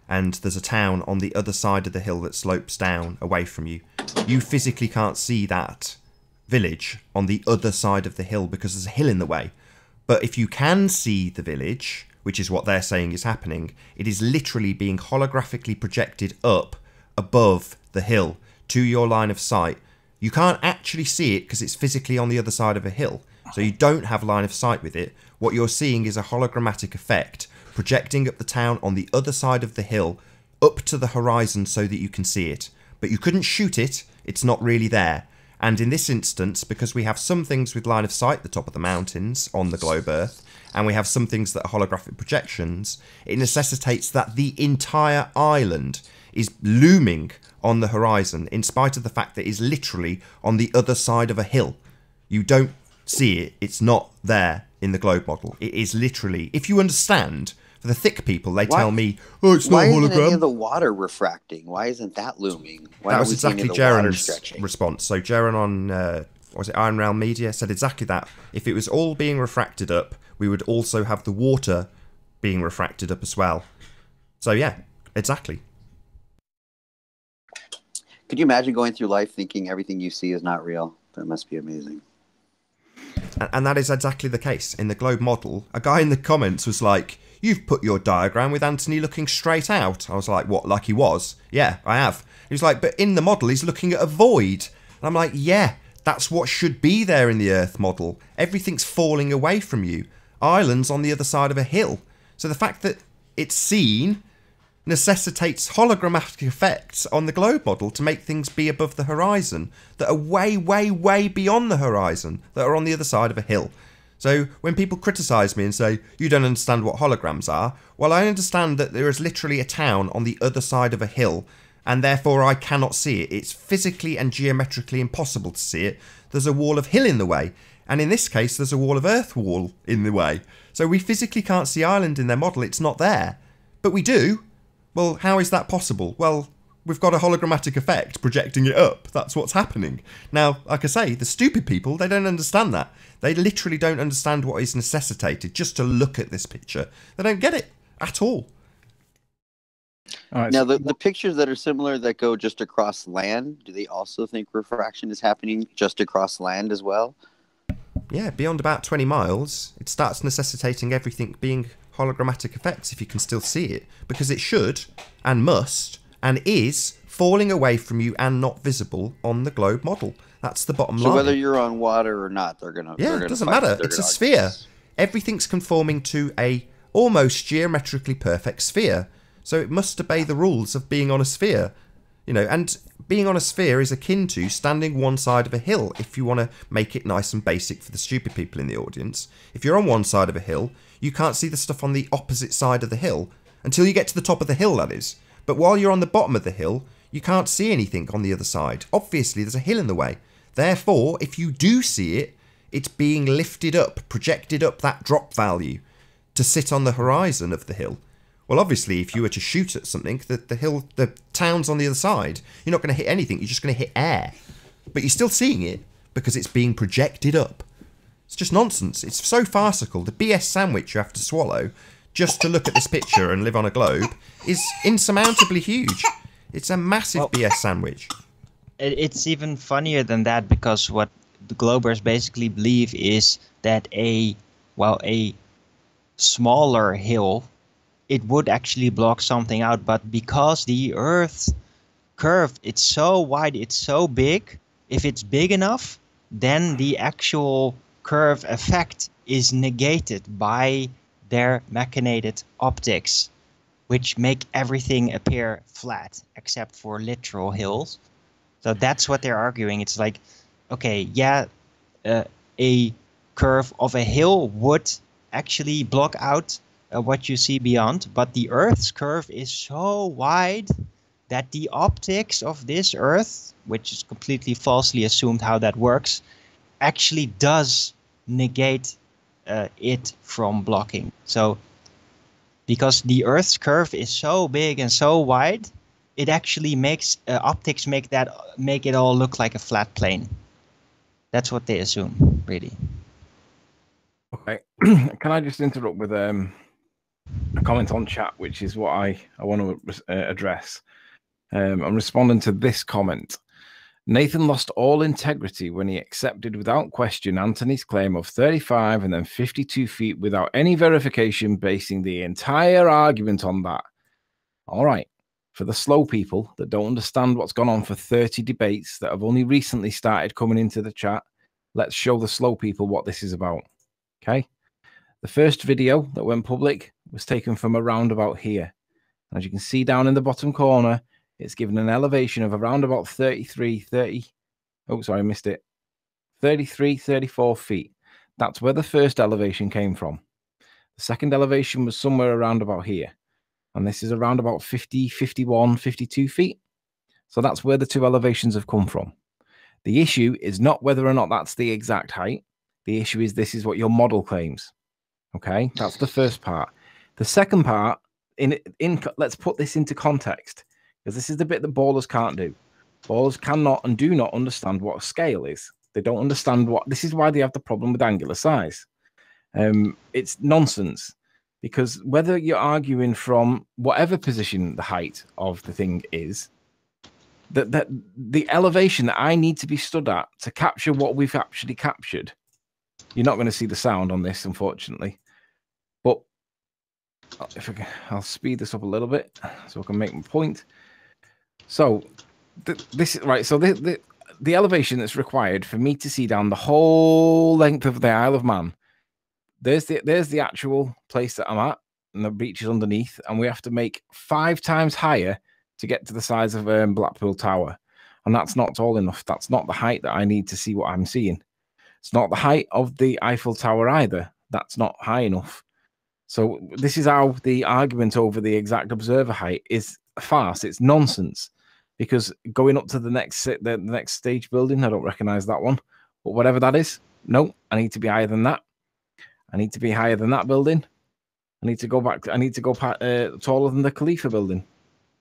and there's a town on the other side of the hill that slopes down away from you, you physically can't see that village on the other side of the hill because there's a hill in the way. But if you can see the village, which is what they're saying is happening, it is literally being holographically projected up above the hill to your line of sight. You can't actually see it because it's physically on the other side of a hill. So you don't have line of sight with it. What you're seeing is a hologrammatic effect projecting up the town on the other side of the hill up to the horizon so that you can see it. But you couldn't shoot it. It's not really there. And in this instance, because we have some things with line of sight at the top of the mountains on the globe Earth, and we have some things that are holographic projections, it necessitates that the entire island is looming on the horizon, in spite of the fact that it is literally on the other side of a hill. You don't see it. It's not there in the globe model. It is literally, if you understand, for the thick people, they tell me, oh, it's not a hologram. Why isn't any of the water refracting? Why isn't that looming? Why that was exactly Jaren's response. So Jaren on, Iron Realm Media said exactly that. If it was all being refracted up, we would also have the water being refracted up as well. So yeah, exactly. Could you imagine going through life thinking everything you see is not real? That must be amazing. And that is exactly the case. In the globe model, a guy in the comments was like, you've put your diagram with Anthony looking straight out. I was like, what, like he was? Yeah, I have. He was like, but in the model, he's looking at a void. And I'm like, yeah, that's what should be there in the Earth model. Everything's falling away from you. Islands on the other side of a hill. So the fact that it's seen necessitates hologrammatic effects on the globe model to make things be above the horizon that are way, way, way beyond the horizon, that are on the other side of a hill. So when people criticise me and say, you don't understand what holograms are, well, I understand that there is literally a town on the other side of a hill, and therefore I cannot see it. It's physically and geometrically impossible to see it. There's a wall of hill in the way, and in this case there's a wall of earth wall in the way. So we physically can't see Ireland in their model, it's not there. But we do. Well, how is that possible? Well, we've got a hologrammatic effect projecting it up. That's what's happening. Now, like I say, the stupid people, they don't understand that. They literally don't understand what is necessitated just to look at this picture. They don't get it at all. All right, now, the pictures that are similar that go just across land, do they also think refraction is happening just across land as well? Yeah, beyond about 20 miles, it starts necessitating everything being hologrammatic effects if you can still see it. Because it should, and must, and is falling away from you and not visible on the globe model. That's the bottom line. So whether you're on water or not, they're going to... Yeah, it doesn't matter. It's a sphere. Everything's conforming to a almost geometrically perfect sphere. So it must obey the rules of being on a sphere. You know, and being on a sphere is akin to standing one side of a hill, if you want to make it nice and basic for the stupid people in the audience. If you're on one side of a hill, you can't see the stuff on the opposite side of the hill, until you get to the top of the hill, that is. But while you're on the bottom of the hill, you can't see anything on the other side. Obviously, there's a hill in the way. Therefore, if you do see it, it's being lifted up, projected up that drop value to sit on the horizon of the hill. Well, obviously, if you were to shoot at something, the town's on the other side, you're not going to hit anything, you're just going to hit air. But you're still seeing it because it's being projected up. It's just nonsense. It's so farcical. The BS sandwich you have to swallow just to look at this picture and live on a globe is insurmountably huge. It's a massive BS sandwich. It's even funnier than that, because what the Globers basically believe is that a smaller hill, it would actually block something out, but because the Earth's curve, it's so wide, it's so big, if it's big enough, then the actual curve effect is negated by their machinated optics, which make everything appear flat, except for literal hills. So that's what they're arguing. It's like, okay, yeah, a curve of a hill would actually block out what you see beyond, but the Earth's curve is so wide that the optics of this Earth, which is completely falsely assumed how that works, actually does negate it from blocking. So because the Earth's curve is so big and so wide, it actually makes optics make it all look like a flat plane. That's what they assume, really. Okay, can I just interrupt with a comment on chat, which is what I want to address. I'm responding to this comment. Nathan lost all integrity when he accepted without question Anthony's claim of 35 and then 52 feet without any verification, basing the entire argument on that. All right, for the slow people that don't understand what's gone on for 30 debates that have only recently started coming into the chat, let's show the slow people what this is about. Okay? The first video that went public was taken from around about here. And as you can see down in the bottom corner, it's given an elevation of around about 33, 34 feet. That's where the first elevation came from. The second elevation was somewhere around about here. And this is around about 50, 51, 52 feet. So that's where the two elevations have come from. The issue is not whether or not that's the exact height. The issue is this is what your model claims. Okay, that's the first part. The second part, let's put this into context, because this is the bit that ballers can't do. Ballers cannot and do not understand what a scale is. They don't understand this is why they have the problem with angular size. It's nonsense, because whether you're arguing from whatever position the height of the thing is, that the elevation that I need to be stood at to capture what we've actually captured, you're not going to see the sound on this, unfortunately. But if I'll speed this up a little bit so I can make my point. So this is right. So the elevation that's required for me to see down the whole length of the Isle of Man. There's the actual place that I'm at, and the beach is underneath, and we have to make 5 times higher to get to the size of Blackpool Tower, and that's not tall enough. That's not the height that I need to see what I'm seeing. It's not the height of the Eiffel Tower either. That's not high enough. So this is how the argument over the exact observer height is a farce. It's nonsense, because going up to the next stage building, I don't recognize that one, but whatever that is, no, I need to be higher than that. I need to be higher than that building. I need to go back. I need to go taller than the Khalifa building.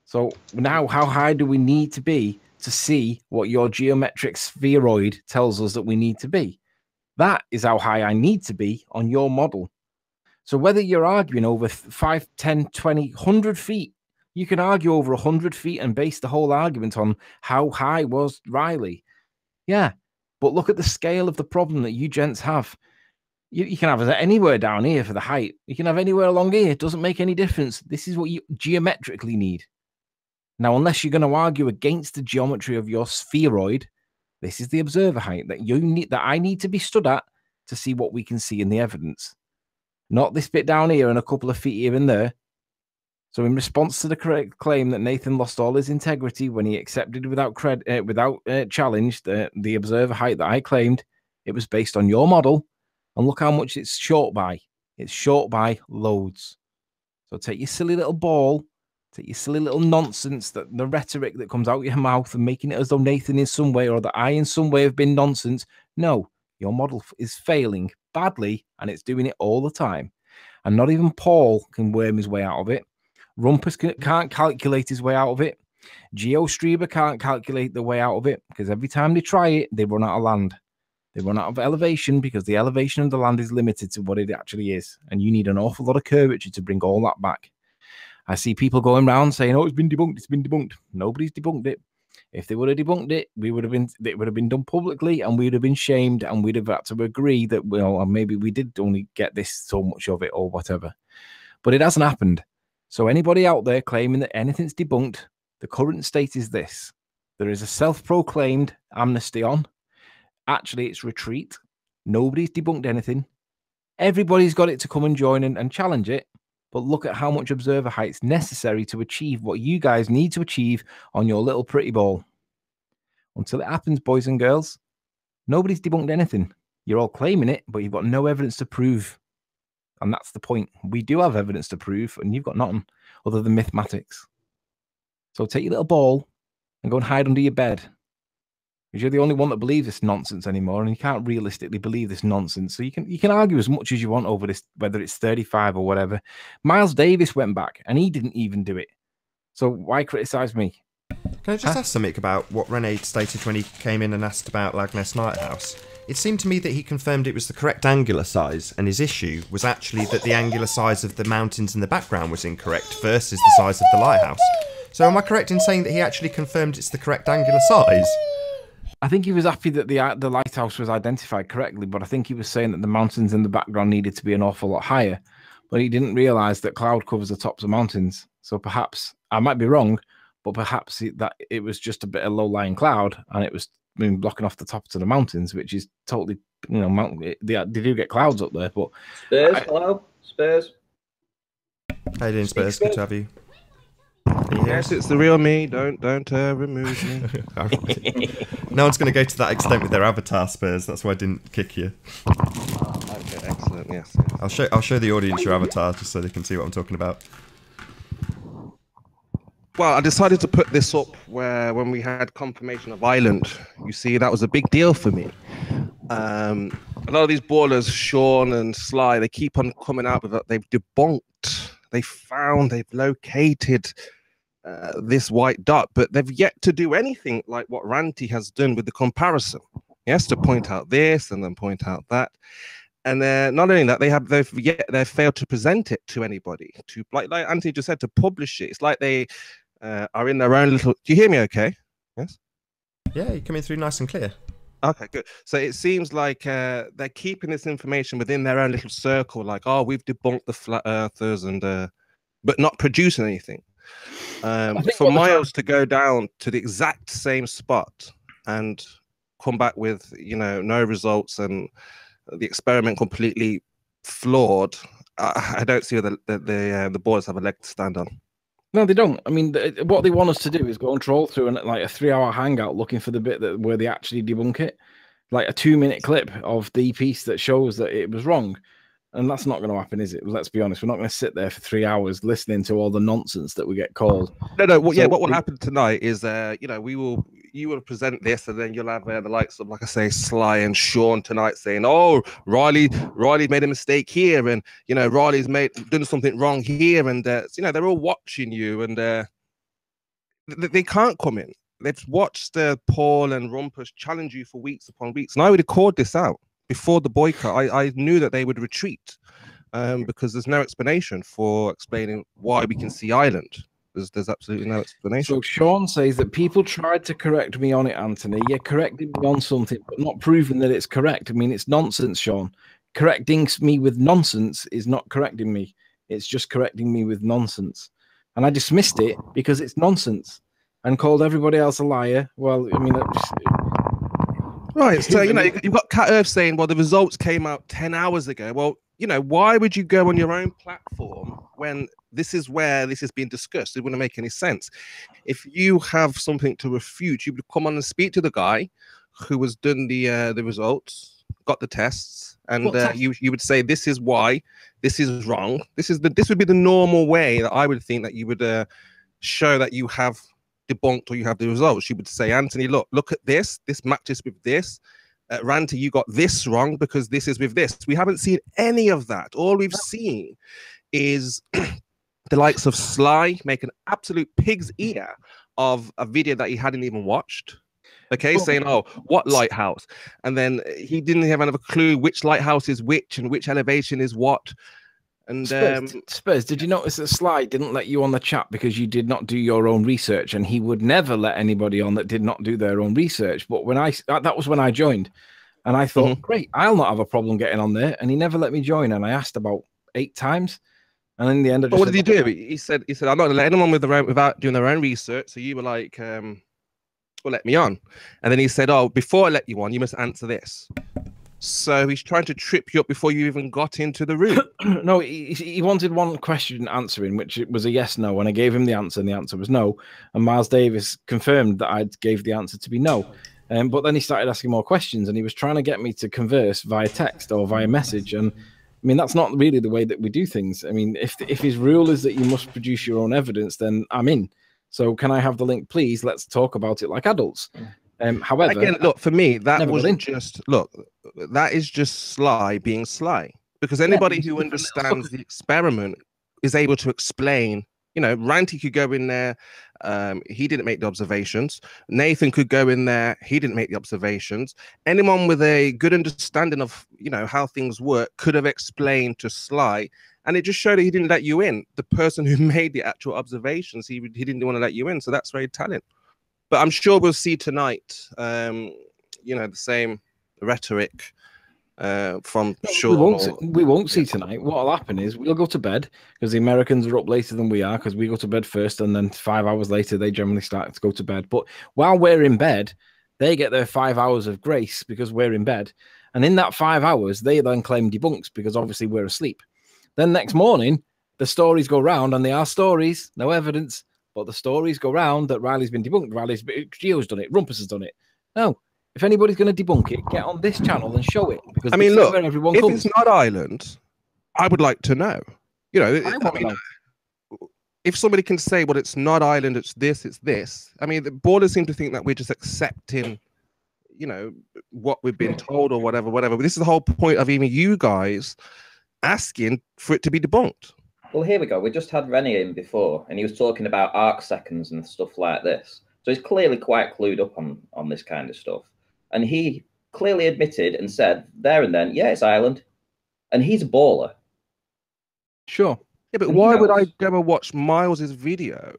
So now, how high do we need to be to see what your geometric spheroid tells us that we need to be? That is how high I need to be on your model. So whether you're arguing over 5, 10, 20, 100 feet, you can argue over 100 feet and base the whole argument on how high was Riley. Yeah, but look at the scale of the problem that you gents have. You can have it anywhere down here for the height. You can have anywhere along here. It doesn't make any difference. This is what you geometrically need. Now, unless you're going to argue against the geometry of your spheroid, this is the observer height that you need, that I need to be stood at to see what we can see in the evidence. Not this bit down here and a couple of feet here and there. So in response to the correct claim that Nathan lost all his integrity when he accepted without challenge the observer height that I claimed, it was based on your model. And look how much it's short by. It's short by loads. So take your silly little ball, take your silly little nonsense, the rhetoric that comes out of your mouth and making it as though Nathan in some way or that I in some way have been nonsense. No, your model is failing badly and it's doing it all the time. And not even Paul can worm his way out of it. Rumpus can't calculate his way out of it. GeoStreber can't calculate the way out of it because every time they try it, they run out of land. They run out of elevation because the elevation of the land is limited to what it actually is. And you need an awful lot of curvature to bring all that back. I see people going around saying, oh, it's been debunked. It's been debunked. Nobody's debunked it. If they would have debunked it, it would have been done publicly and we'd have been shamed and we'd have had to agree that, well, maybe we did only get this so much of it or whatever. But it hasn't happened. So anybody out there claiming that anything's debunked, the current state is this. There is a self-proclaimed amnesty on. Actually, it's retreat. Nobody's debunked anything. Everybody's got it to come and join and challenge it. But look at how much observer height's necessary to achieve what you guys need to achieve on your little pretty ball. Until it happens, boys and girls, nobody's debunked anything. You're all claiming it, but you've got no evidence to prove. And that's the point. We do have evidence to prove, and you've got nothing other than mathematics. So take your little ball and go and hide under your bed. Because you're the only one that believes this nonsense anymore, and you can't realistically believe this nonsense. So you can argue as much as you want over this, whether it's 35 or whatever. Miles Davis went back, and he didn't even do it. So why criticize me? Can I just ask something about what Rene stated when he came in and asked about Lagness Lighthouse? It seemed to me that he confirmed it was the correct angular size, and his issue was actually that the angular size of the mountains in the background was incorrect versus the size of the lighthouse. So am I correct in saying that he actually confirmed it's the correct angular size? I think he was happy that the lighthouse was identified correctly, but I think he was saying that the mountains in the background needed to be an awful lot higher. But he didn't realise that cloud covers the tops of mountains. So perhaps, I might be wrong, but perhaps it was just a bit of low-lying cloud, and it was blocking off the tops of the mountains, which is totally, they do get clouds up there. But Spurs, hello? Spurs. How you doing, Spurs? Good to have you. Yes, it's the real me. Don't remove me. No one's going to go to that extent with their avatar, Spurs. That's why I didn't kick you. Okay, excellent. Yes. I'll show the audience your avatar just so they can see what I'm talking about. Well, I decided to put this up when we had confirmation of Island. You see, that was a big deal for me. A lot of these ballers, Sean and Sly, they keep on coming out with that. They've debunked, they've located this white dot, but they've yet to do anything like what Ranty has done with the comparison. He has to point out this and then point out that. And not only that, they've failed to present it to anybody. Like Anthony just said, to publish it. It's like they are in their own little. Do you hear me? Okay. Yes. Yeah, you're coming through nice and clear. Okay, good. So it seems like they're keeping this information within their own little circle. Like, oh, we've debunked the flat earthers, but not producing anything. For Miles to go down to the exact same spot and come back with no results and the experiment completely flawed, I don't see the boys have a leg to stand on. No, they don't. I mean, what they want us to do is go and troll through like a 3-hour hangout looking for the bit where they actually debunk it. like a 2-minute clip of the piece that shows that it was wrong. And that's not going to happen, is it? Let's be honest. We're not going to sit there for 3 hours listening to all the nonsense that we get called. No. Well, yeah. What will happen tonight is, you know, you will present this, and then you'll have the likes of, like I say, Sly and Sean tonight saying, "Oh, Riley made a mistake here, and you know, Riley's done something wrong here," and you know, they're all watching you, and they can't come in. They've watched Paul and Rumpus challenge you for weeks upon weeks, and I would have called this out before the boycott. I knew that they would retreat because there's no explanation for explaining why we can see Island. There's absolutely no explanation. So Sean says that people tried to correct me on it, Anthony. Yeah, correcting me on something, but not proving that it's correct. I mean, it's nonsense, Sean. Correcting me with nonsense is not correcting me. It's just correcting me with nonsense. And I dismissed it because it's nonsense and called everybody else a liar. Well, I mean, right. So, you know, you've got Cat Earth saying, well, the results came out 10 hours ago. Well, you know, why would you go on your own platform when this is where this is being discussed? It wouldn't make any sense. If you have something to refute, you would come on and speak to the guy who has done the results, got the tests, and you would say, this is why, this is wrong. This would be the normal way that I would think that you would show that you have debunked or you have the results. You would say, Anthony, look at this matches with this. Ranty, you got this wrong because this is with this. We haven't seen any of that. All we've seen is the likes of Sly make an absolute pig's ear of a video that he hadn't even watched. Okay, saying, oh, what lighthouse? And then he didn't have another clue which lighthouse is which and which elevation is what. And Spurs, did you notice that Sly didn't let you on the chat because you did not do your own research, and he would never let anybody on that did not do their own research? But when that was when I joined, and I thought, great, I'll not have a problem getting on there, and he never let me join. And I asked about 8 times, and in the end, what did he do? He said, I'm not going to let anyone without doing their own research. So you were like, well, let me on, and then he said, oh, before I let you on, you must answer this. So he's trying to trip you up before you even got into the room. No, he wanted one question answering, which was a yes, no. And I gave him the answer, and the answer was no. And Miles Davis confirmed that I gave the answer to be no. But then he started asking more questions, and he was trying to get me to converse via text or via message. And I mean, that's not really the way that we do things. I mean, if his rule is that you must produce your own evidence, then I'm in. So can I have the link, please? Let's talk about it like adults. However, again, look, for me, that wasn't just that is just Sly being Sly, because anybody who understands the experiment is able to explain. You know, Ranty could go in there, he didn't make the observations. Nathan could go in there, he didn't make the observations. Anyone with a good understanding of, you know, how things work could have explained to Sly, and it just showed that he didn't let you in. The person who made the actual observations, he didn't want to let you in, so that's very telling. But I'm sure we'll see tonight, you know, the same rhetoric from Sean. We won't see tonight. What'll happen is we'll go to bed because the Americans are up later than we are, because we go to bed first, and then 5 hours later they generally start to go to bed. But while we're in bed, they get their 5 hours of grace because we're in bed. And in that 5 hours, they then claim debunks because obviously we're asleep. Then next morning, the stories go round, and they are stories, no evidence. But the stories go round that Riley's been debunked. Gio's done it. Rumpus has done it. No. If anybody's going to debunk it, get on this channel and show it. Because I mean, look, if it's not Island, I would like to know. You know, if somebody can say, well, it's not Island, it's this, it's this. I mean, the borders seem to think that we're just accepting, you know, what we've been told or whatever. But this is the whole point of even you guys asking for it to be debunked. Well, here we go. We just had Rennie in before, and he was talking about arc seconds and stuff like this. So he's clearly quite clued up on this kind of stuff. And he clearly admitted and said there and then, yeah, it's Island. And he's a baller. Sure. Yeah, but why would I go and watch Miles's video?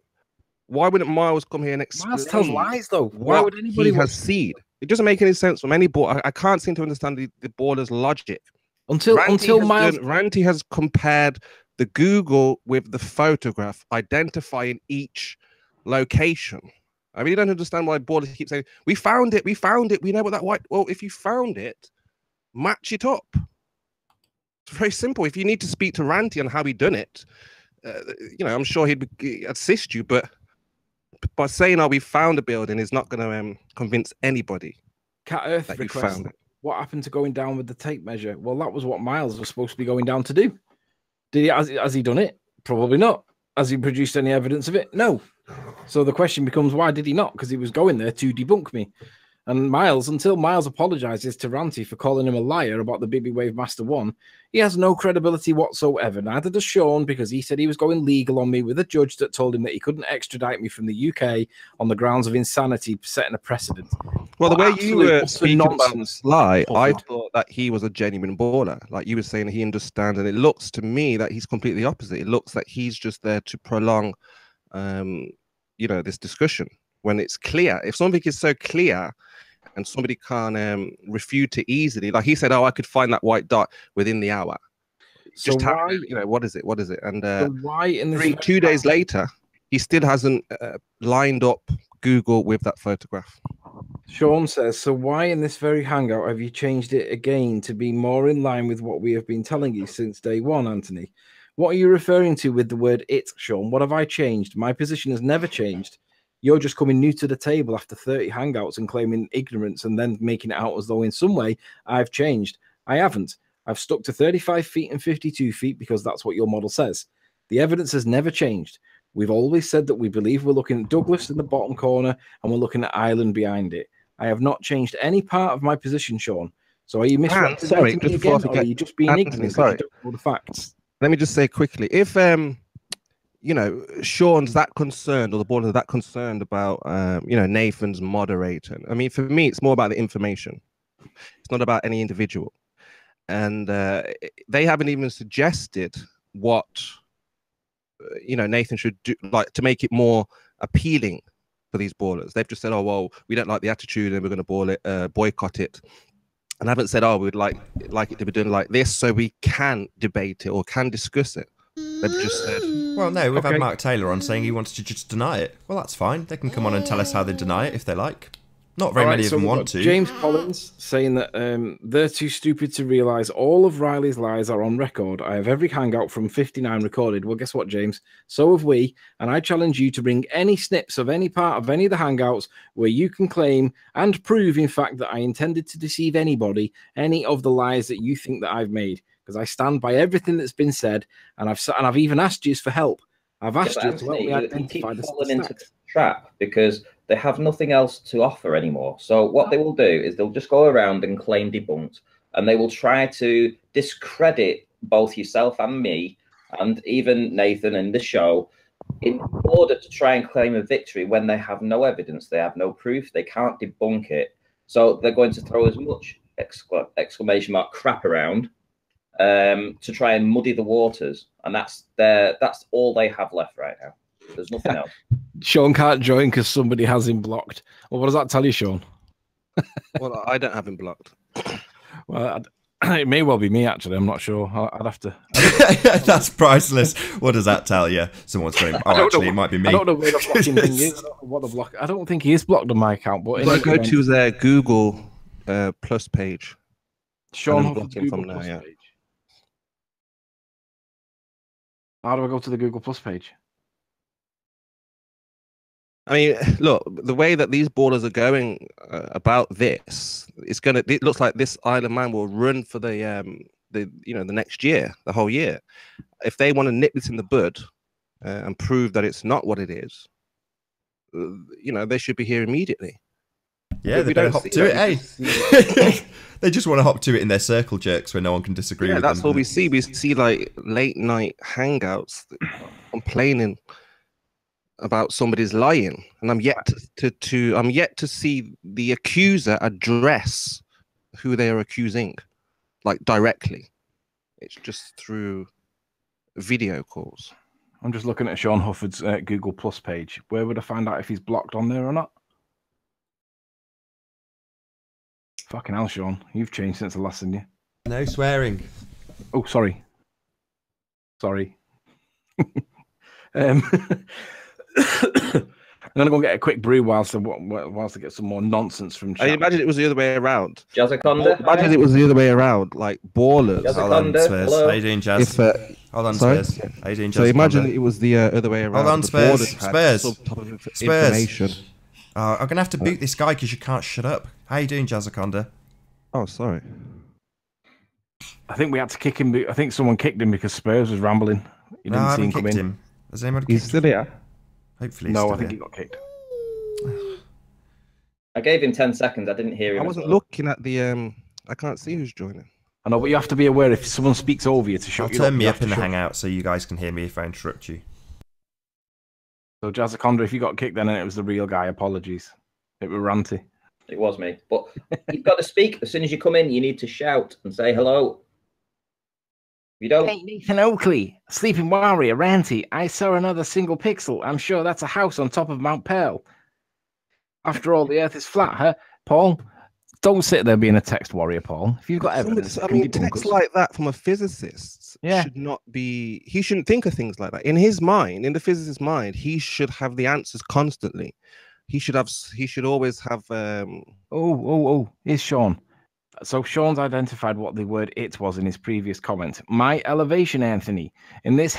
Why wouldn't Miles come here and explain? Miles tells lies, though. Why would anybody has seen? It doesn't make any sense from any board. I can't seem to understand the border's logic. Until Miles... Ranty has compared the Google with the photograph, identifying each location. I really don't understand why borders keep saying, we found it, we know what that white... Well, if you found it, match it up. It's very simple. If you need to speak to Ranty on how he done it, you know, I'm sure he'd assist you, but by saying, oh, we found a building is not going to convince anybody Cat Earth that you found it. What happened to going down with the tape measure? Well, that was what Miles was supposed to be going down to do. Did he? Has he done it? Probably not. Has he produced any evidence of it? No. So the question becomes, why did he not? Because he was going there to debunk me. And Miles, until Miles apologizes to Ranty for calling him a liar about the BB Wave Master 1, he has no credibility whatsoever. Neither does Sean, because he said he was going legal on me with a judge that told him that he couldn't extradite me from the UK on the grounds of insanity, setting a precedent. Well, the way you were speaking about Sly, I thought that he was a genuine baller. Like you were saying, he understands, and it looks to me that he's completely opposite. It looks like he's just there to prolong, you know, this discussion when it's clear. If something is so clear and somebody can't refute it easily, like he said, oh, I could find that white dot within the hour. So just why, you know, what is it? What is it? And so why in this 2 days later, he still hasn't lined up Google with that photograph. Sean says, so why in this very hangout have you changed it again to be more in line with what we have been telling you since day one, Anthony? What are you referring to with the word it, Sean? What have I changed? My position has never changed. You're just coming new to the table after 30 hangouts and claiming ignorance and then making it out as though in some way I've changed. I haven't. I've stuck to 35 feet and 52 feet because that's what your model says. The evidence has never changed. We've always said that we believe we're looking at Douglas in the bottom corner and we're looking at Ireland behind it. I have not changed any part of my position, Sean. So are you misrepresenting me again, or are you just being ignorant because you don't know the facts? Let me just say quickly, if you know, Sean's that concerned, or the board are that concerned about you know, Nathan's moderator, I mean, for me, it's more about the information. It's not about any individual. And they haven't even suggested what you know, Nathan should do, like, to make it more appealing for these ballers. They've just said, oh, well, we don't like the attitude and we're going to boycott it. And I haven't said, oh, we'd like it to be done like this so we can debate it or can discuss it. They've just said, well, no, we've had Mark Taylor on saying he wants to just deny it. Well, that's fine. They can come on and tell us how they deny it if they like. Not very many of them want to. James Collins saying that they're too stupid to realise all of Riley's lies are on record. I have every hangout from 59 recorded. Well, guess what, James? So have we. And I challenge you to bring any snips of any part of any of the hangouts where you can claim and prove, in fact, that I intended to deceive anybody, any of the lies that you think that I've made. Because I stand by everything that's been said, and I've even asked you for help. I've asked you to help me identify the falling into the trap because they have nothing else to offer anymore. So what they will do is they'll just go around and claim debunked, and they will try to discredit both yourself and me, and even Nathan and the show, in order to try and claim a victory when they have no evidence, they have no proof, they can't debunk it. So they're going to throw as much exclamation mark crap around to try and muddy the waters, and that's all they have left right now. There's nothing else. Sean can't join because somebody has him blocked. Well, what does that tell you, Sean? well, I don't have him blocked. Well, it may well be me, actually. I'm not sure. I'd have to. That's priceless. What does that tell you? Someone's going, oh, actually, it might be me. I don't know where the blocking thing is. I don't know what the block. I don't think he is blocked on my account. But go to their Google Plus page. Sean Google from there, yeah. Page. How do I go to the Google Plus page? I mean, look, the way that these ballers are going about this, it looks like this Isle of Man will run for the next year, the whole year. If they want to nip this in the bud and prove that it's not what it is, you know, they should be here immediately. Yeah, they better hop to it, eh? They just want to hop to it in their circle jerks where no one can disagree with them. That's what we see. We see like late night hangouts complaining about somebody's lying, and I'm yet to see the accuser address who they are accusing, like directly. It's just through video calls. I'm just looking at Sean Hufford's Google Plus page. Where would I find out if he's blocked on there or not? Fucking hell, Sean. You've changed since the last seen you. No swearing. Oh, sorry. Sorry. I'm going to go and get a quick brew whilst I get some more nonsense from chat. I imagine it was the other way around. Jazzaconda. Imagine it was the other way around, like ballers. Hold on, Spurs. How you doing, Jazz? Hold on, Spurs. How you doing, Jazz? So imagine it was the other way around. Hold on, Spurs. Spurs. Information. I'm going to have to boot this guy because you can't shut up. How you doing, Jazzaconda? Oh, sorry. I think we had to kick him. I think someone kicked him because Spurs was rambling. You No, didn't I see haven't him come kicked in. him. Has anybody He's kicked still him? here. Hopefully he's No, still I think here. he got kicked. I gave him 10 seconds. I didn't hear him. I wasn't looking at the I can't see who's joining. I know, but you have to be aware if someone speaks over you to shut I'll you turn me you up have in to the shut. hangout so you guys can hear me if I interrupt you. So Jazzaconda, if you got kicked then and it was the real guy, apologies. It was Ranty. It was me. But you've got to speak. As soon as you come in, you need to shout and say hello. If you don't... Hey, Nathan Oakley, Sleeping Warrior, Ranty. I saw another single pixel. I'm sure that's a house on top of Mount Pearl. After all, the Earth is flat, huh? Paul, don't sit there being a text warrior, Paul. If you've got evidence, I mean, text like that from a physicist should not be. He shouldn't think of things like that. In his mind, in the physicist's mind, he should have the answers constantly. He should have. He should always have. Here's Sean. So Sean's identified what the word "it" was in his previous comment. My elevation, Anthony. In this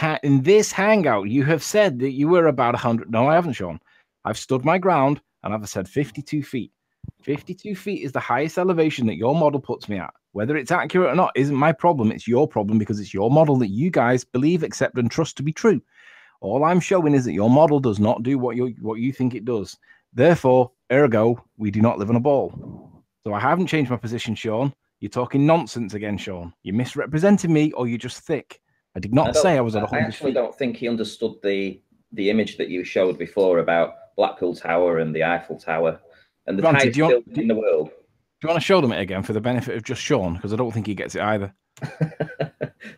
hangout, you have said that you were about 100. No, I haven't, Sean. I've stood my ground and I've said 52 feet. 52 feet is the highest elevation that your model puts me at. Whether it's accurate or not isn't my problem. It's your problem because it's your model that you guys believe, accept, and trust to be true. All I'm showing is that your model does not do what you think it does. Therefore, ergo, we do not live on a ball. So I haven't changed my position, Sean. You're talking nonsense again, Sean. You're misrepresenting me or you're just thick. I did not say I was at 100 feet. I actually don't think he understood the image that you showed before about Blackpool Tower and the Eiffel Tower and the highest building in the world. Do you want to show them it again for the benefit of just Sean? Because I don't think he gets it either.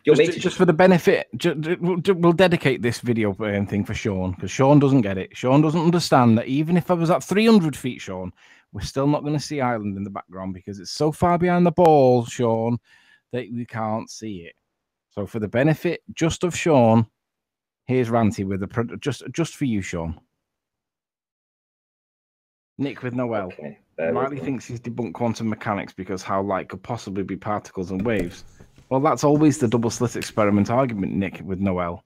Just for the benefit, we'll dedicate this video thing for Sean because Sean doesn't get it. Sean doesn't understand that even if I was at 300 feet, Sean, we're still not going to see Ireland in the background because it's so far behind the ball, Sean, that we can't see it. So for the benefit just of Sean, here's Ranty with the just for you, Sean. Nick with Noel. Okay, Miley thinks he's debunked quantum mechanics because how light could possibly be particles and waves. Well, that's always the double slit experiment argument, Nick with Noel.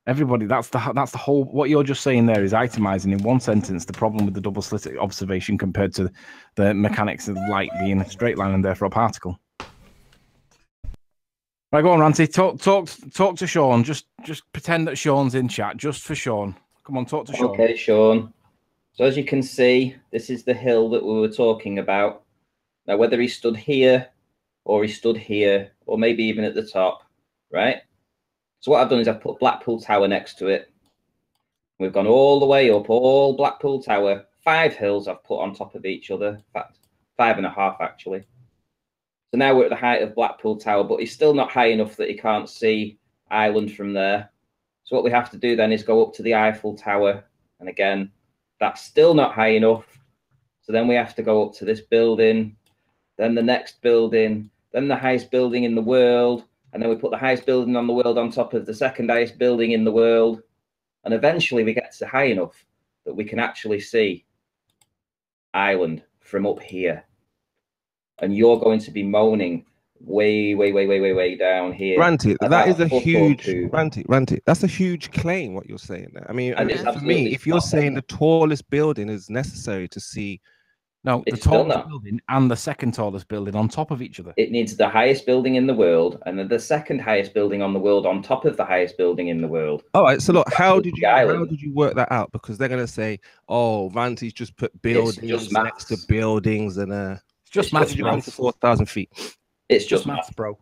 Everybody, that's the whole. What you're just saying there is itemizing in one sentence the problem with the double slit observation compared to the mechanics of light being a straight line and therefore a particle. Right, go on, Ranty. Talk to Sean. Just pretend that Sean's in chat, just for Sean. Come on, talk to Sean. Okay, Sean. So as you can see, this is the hill that we were talking about. Now, whether he stood here or he stood here or maybe even at the top, right? So what I've done is I've put Blackpool Tower next to it. We've gone all the way up, all Blackpool Tower. 5 hills I've put on top of each other. In fact, 5.5 actually. So now we're at the height of Blackpool Tower, but he's still not high enough that he can't see Ireland from there. So what we have to do then is go up to the Eiffel Tower. And again, that's still not high enough. So then we have to go up to this building, then the next building, then the highest building in the world. And then we put the highest building on the world on top of the second highest building in the world. And eventually we get to high enough that we can actually see Ireland from up here. And you're going to be moaning way down here. Ranty, that is a huge Ranty. That's a huge claim. What you're saying there. I mean, for me, if you're saying the tallest building is necessary to see, no, the tallest building and the second tallest building on top of each other. It needs the highest building in the world and then the second highest building on the world on top of the highest building in the world. All right. So look, how did you work that out? Because they're going to say, oh, Ranty's just put buildings next to buildings and it's just maths, bro. 4,000 feet. It's just maths, bro.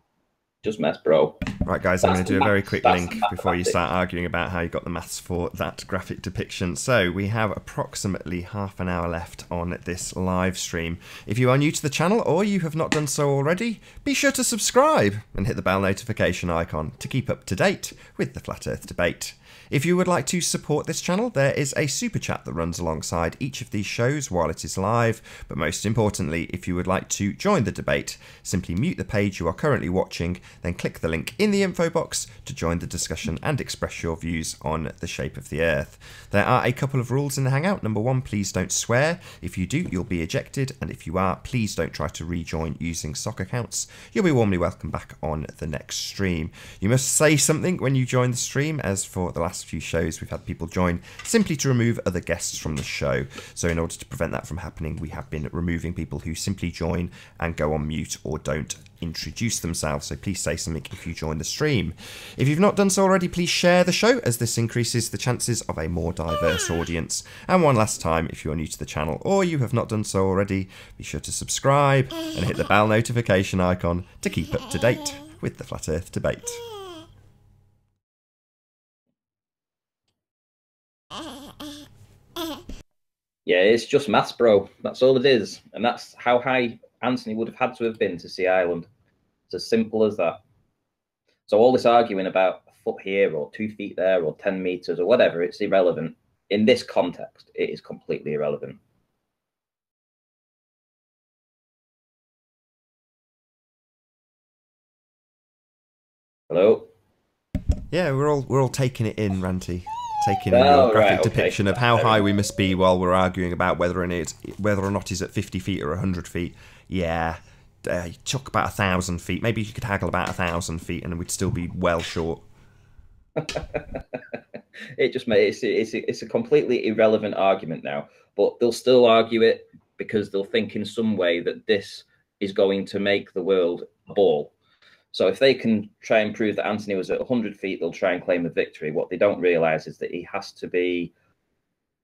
Just maths, bro. Right, guys, I'm going to do a very quick link before you start arguing about how you got the maths for that graphic depiction. So we have approximately half an hour left on this live stream. If you are new to the channel or you have not done so already, be sure to subscribe and hit the bell notification icon to keep up to date with the Flat Earth debate. If you would like to support this channel, there is a super chat that runs alongside each of these shows while it is live. But most importantly, if you would like to join the debate, simply mute the page you are currently watching, then click the link in the info box to join the discussion and express your views on the shape of the Earth. There are a couple of rules in the Hangout. Number 1, please don't swear. If you do, you'll be ejected. And if you are, please don't try to rejoin using sock accounts. You'll be warmly welcome back on the next stream. You must say something when you join the stream, as for the last few shows we've had people join simply to remove other guests from the show. So in order to prevent that from happening, we have been removing people who simply join and go on mute or don't introduce themselves. So please say something if you join the stream. If you've not done so already, please share the show, as this increases the chances of a more diverse audience. And one last time, if you are new to the channel or you have not done so already, be sure to subscribe and hit the bell notification icon to keep up to date with the Flat Earth debate. Yeah, it's just maths, bro. That's all it is. And that's how high Anthony would have had to have been to see Ireland. It's as simple as that. So all this arguing about a foot here or 2 feet there or 10 meters or whatever, it's irrelevant. In this context, it is completely irrelevant. Hello? Yeah, we're all taking it in, Ranty. Taking in your graphic depiction of how high we must be while we're arguing about whether or not he's at 50 feet or 100 feet. Yeah, chuck about 1,000 feet. Maybe you could haggle about 1,000 feet and we'd still be well short. It just makes it's a completely irrelevant argument now, but they'll still argue it because they'll think in some way that this is going to make the world a ball. So if they can try and prove that Anthony was at 100 feet, they'll try and claim a victory. What they don't realize is that he has to be,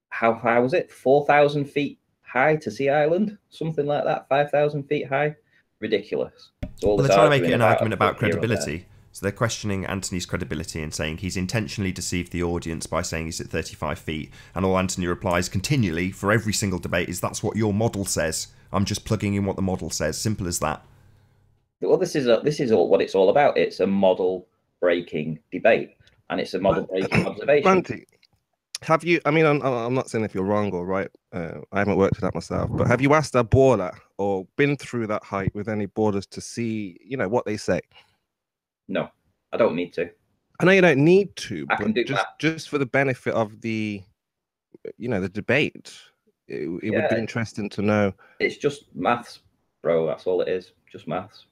how high was it? 4,000 feet high to see Ireland? Something like that, 5,000 feet high? Ridiculous. So they're trying to make it an argument about credibility. So they're questioning Anthony's credibility and saying he's intentionally deceived the audience by saying he's at 35 feet. And all Anthony replies continually for every single debate is, that's what your model says. I'm just plugging in what the model says. Simple as that. Well, this is what it's all about. It's a model-breaking debate, and it's a model-breaking observation. Ranty, have you? I mean, I'm not saying if you're wrong or right. I haven't worked it that myself, but have you asked a border or been through that height with any borders to see, what they say? No, I don't need to. I know you don't need to, I can do just for the benefit of the, the debate. It would be interesting to know. It's just maths, bro. That's all it is. Just maths.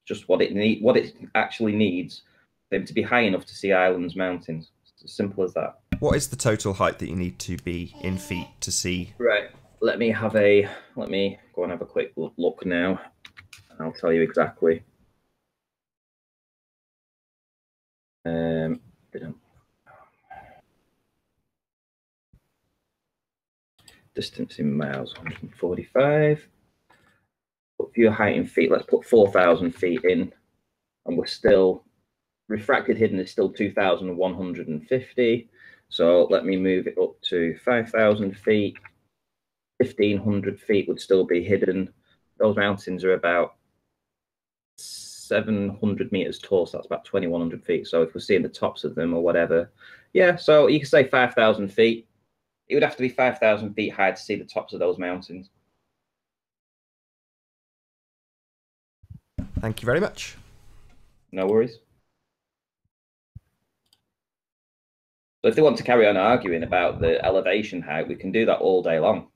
Just what it actually needs for him to be high enough to see Ireland's mountains. It's as simple as that. What is the total height that you need to be in feet to see? Right. Let me go and have a quick look now, and I'll tell you exactly. Distance in miles, 145. Put your height in feet. Let's put 4,000 feet in, and we're still refracted hidden is still 2,150. So let me move it up to 5,000 feet. 1,500 feet would still be hidden. Those mountains are about 700 meters tall, so that's about 2,100 feet. So if we're seeing the tops of them or whatever, yeah. So you could say 5,000 feet. It would have to be 5,000 feet high to see the tops of those mountains. Thank you very much. No worries. So if they want to carry on arguing about the elevation height, we can do that all day long.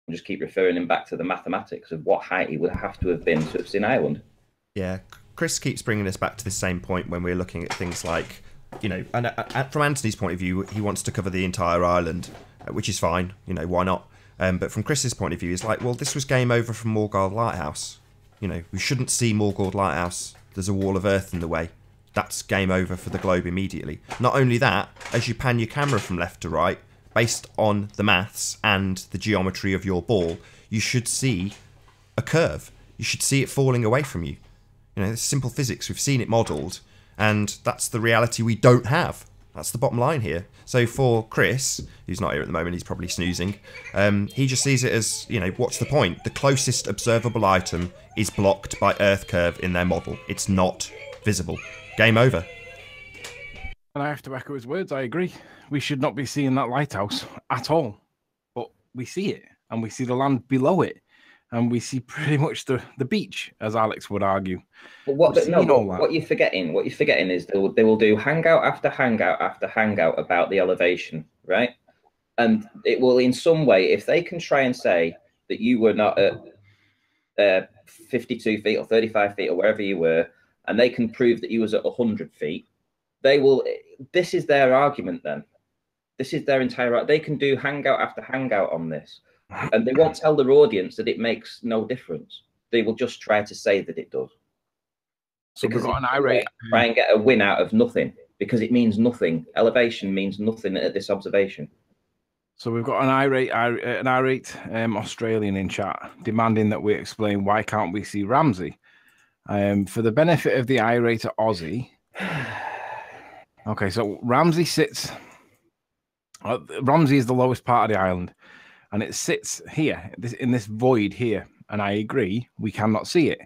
And just keep referring him back to the mathematics of what height he would have to have been to have seen Ireland. Yeah, Chris keeps bringing us back to the same point when we're looking at things like, and from Anthony's point of view, he wants to cover the entire island, which is fine, why not? But from Chris's point of view, it's like, well, this was game over from Morgold Lighthouse. We shouldn't see Morgold Lighthouse. There's a wall of earth in the way. That's game over for the globe immediately. Not only that, as you pan your camera from left to right, based on the maths and the geometry of your ball, you should see a curve. You should see it falling away from you. It's simple physics. We've seen it modelled, and that's the reality we don't have. That's the bottom line here. So for Chris, who's not here at the moment, he's probably snoozing, he just sees it as, what's the point? The closest observable item is blocked by Earth curve in their model. It's not visible. Game over. And I have to echo his words. I agree. We should not be seeing that lighthouse at all. But we see it, and we see the land below it, and we see pretty much the beach, as Alex would argue. But what you're forgetting is they will do hangout after hangout after hangout about the elevation, right? And it will, in some way, if they can try and say that you were not at 52 feet or 35 feet or wherever you were, and they can prove that you was at 100 feet, they will, this is their argument then. This is their entire. They can do hangout after hangout on this, and they won't tell their audience that it makes no difference. They will just try to say that it does. So we've got an irate. Try and get a win out of nothing because it means nothing. Elevation means nothing at this observation. So we've got an irate Australian in chat demanding that we explain why can't we see Ramsey. For the benefit of the irate Aussie. Okay, so Ramsey sits. Ramsey is the lowest part of the island, and it sits here in this void here. And I agree, we cannot see it.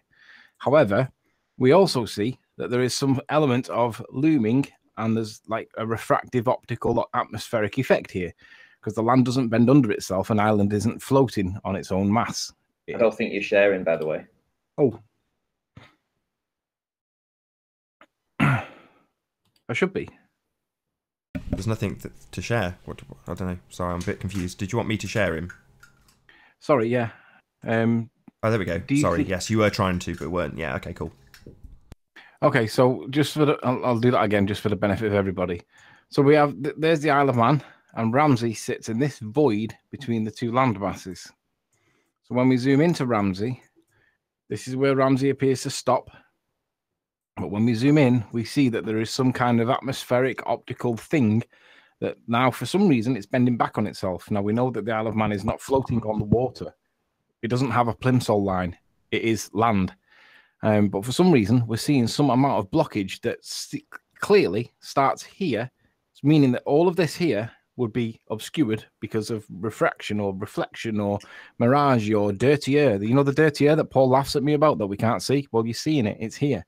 However, we also see that there is some element of looming, and there's like a refractive optical atmospheric effect here, because the land doesn't bend under itself, and island isn't floating on its own mass. I don't think you're sharing, by the way. Oh. I should be. There's nothing to share. What? I don't know. Sorry, I'm a bit confused. Did you want me to share him? Sorry, yeah. Oh, there we go. Sorry, yes, you were trying to, but weren't. Yeah, okay, cool. Okay, so just for I'll do that again, just for the benefit of everybody. So we have, there's the Isle of Man, and Ramsey sits in this void between the two land masses. So when we zoom into Ramsey, this is where Ramsey appears to stop. But when we zoom in, we see that there is some kind of atmospheric optical thing that now, for some reason, it's bending back on itself. Now, we know that the Isle of Man is not floating on the water. It doesn't have a plimsoll line. It is land. But for some reason, we're seeing some amount of blockage that clearly starts here, meaning that all of this here would be obscured because of refraction or reflection or mirage or dirty air. You know the dirty air that Paul laughs at me about that we can't see? Well, you're seeing it. It's here.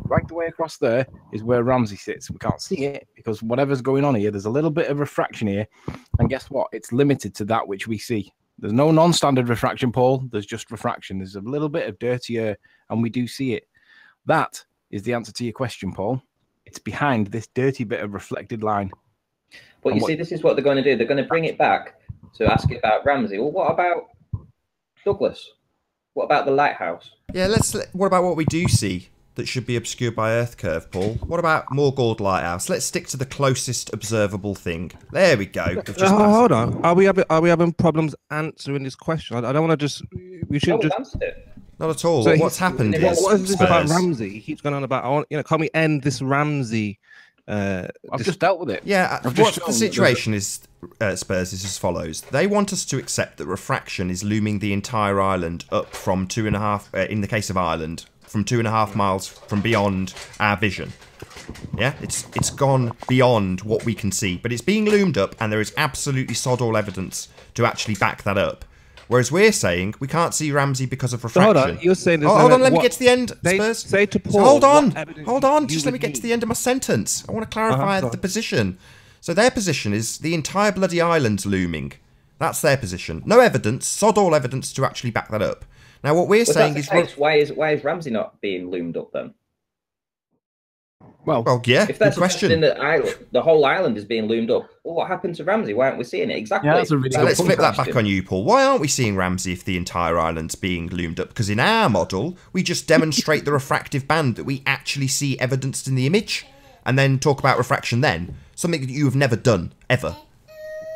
Right the way across there is where Ramsey sits. We can't see it because whatever's going on here, there's a little bit of refraction here. And guess what? It's limited to that which we see. There's no non-standard refraction, Paul. There's just refraction. There's a little bit of dirty air, and we do see it. That is the answer to your question, Paul. It's behind this dirty bit of reflected line. But you see, this is what they're going to do. They're going to bring it back to ask you about Ramsey. Well, what about Douglas? What about the lighthouse? Yeah, what about what we do see that should be obscured by Earth curve, Paul? What about Moorgold Lighthouse? Let's stick to the closest observable thing. There we go. Hold on. Are we having problems answering this question? I don't want to just. We shouldn't just. Answered it. Not at all. So What's happened is. What is this about Ramsey? He keeps going on about. Can we end this Ramsey? I've just dealt with it. Yeah. What the situation is, Spurs, is as follows. They want us to accept that refraction is looming the entire island up from 2.5. In the case of Ireland. From 2.5 miles from beyond our vision. Yeah, it's gone beyond what we can see, but it's being loomed up, and there is absolutely sod all evidence to actually back that up. Whereas we're saying we can't see Ramsey because of refraction. Hold on, you're saying hold on, let me get to the end, Spurs. Say to Paul, so hold on, just let me get to the end of my sentence. I want to clarify the position. So their position is the entire bloody island's looming. That's their position. No evidence, sod all evidence to actually back that up. Now, what we're saying is, why is Ramsey not being loomed up then? Well, yeah. If that's question, the whole island is being loomed up. Well, what happened to Ramsey? Why aren't we seeing it? Exactly. Yeah, that's a really so let's flip that back on you, Paul. Why aren't we seeing Ramsey if the entire island's being loomed up? Because in our model, we just demonstrate the refractive band that we actually see evidenced in the image, and then talk about refraction. Then something that you have never done ever.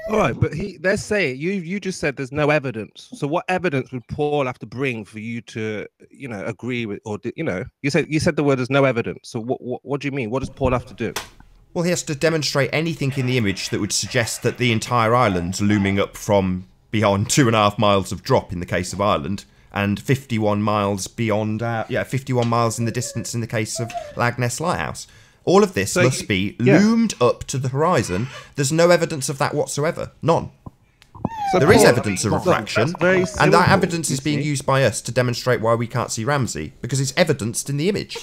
All right, but let's say you just said there's no evidence. So what evidence would Paul have to bring for you to, agree with, or you said the word there's no evidence. So what do you mean? What does Paul have to do? Well, he has to demonstrate anything in the image that would suggest that the entire island's looming up from beyond 2.5 miles of drop in the case of Ireland, and 51 miles beyond, 51 miles in the distance in the case of Lagness Lighthouse. All of this must be loomed up to the horizon. There's no evidence of that whatsoever. None. So there is evidence of refraction, and that evidence is being used by us to demonstrate why we can't see Ramsey, because it's evidenced in the image.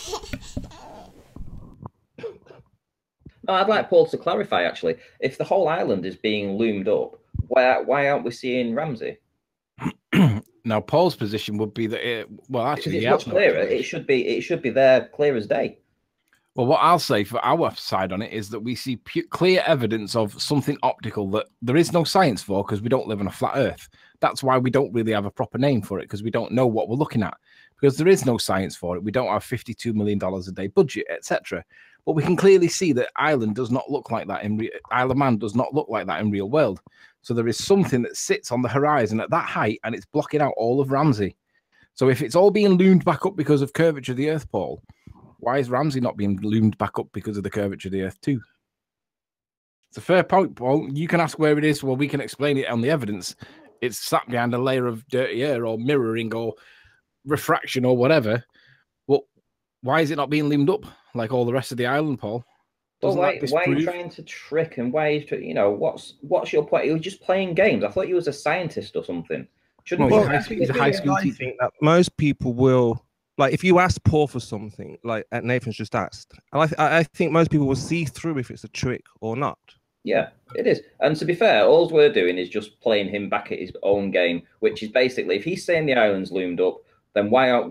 No, I'd like Paul to clarify, actually. If the whole island is being loomed up, why aren't we seeing Ramsey? Now, Paul's position would be that it's much clearer. It should be there clear as day. Well, what I'll say for our side on it is that we see clear evidence of something optical that there is no science for, because we don't live on a flat Earth. That's why we don't really have a proper name for it, because we don't know what we're looking at, because there is no science for it. We don't have $52 million a day budget, etc. But we can clearly see that Ireland does not look like that Isle of Man does not look like that in real world. So there is something that sits on the horizon at that height, and it's blocking out all of Ramsey. So if it's all being loomed back up because of curvature of the Earth, Paul, why is Ramsey not being loomed back up because of the curvature of the Earth too? It's a fair point, Paul. You can ask where it is. Well, we can explain it on the evidence. It's sat behind a layer of dirty air or mirroring or refraction or whatever. But why is it not being loomed up like all the rest of the island, Paul? Well, why are you trying to trick, and why are you, what's your point? You were just playing games. I thought you was a scientist or something. Shouldn't I think that most people will, like, if you ask Paul for something, like Nathan's just asked, I think most people will see through if it's a trick or not. Yeah, it is. And to be fair, all we're doing is just playing him back at his own game, which is basically, if he's saying the island's loomed up, then why aren't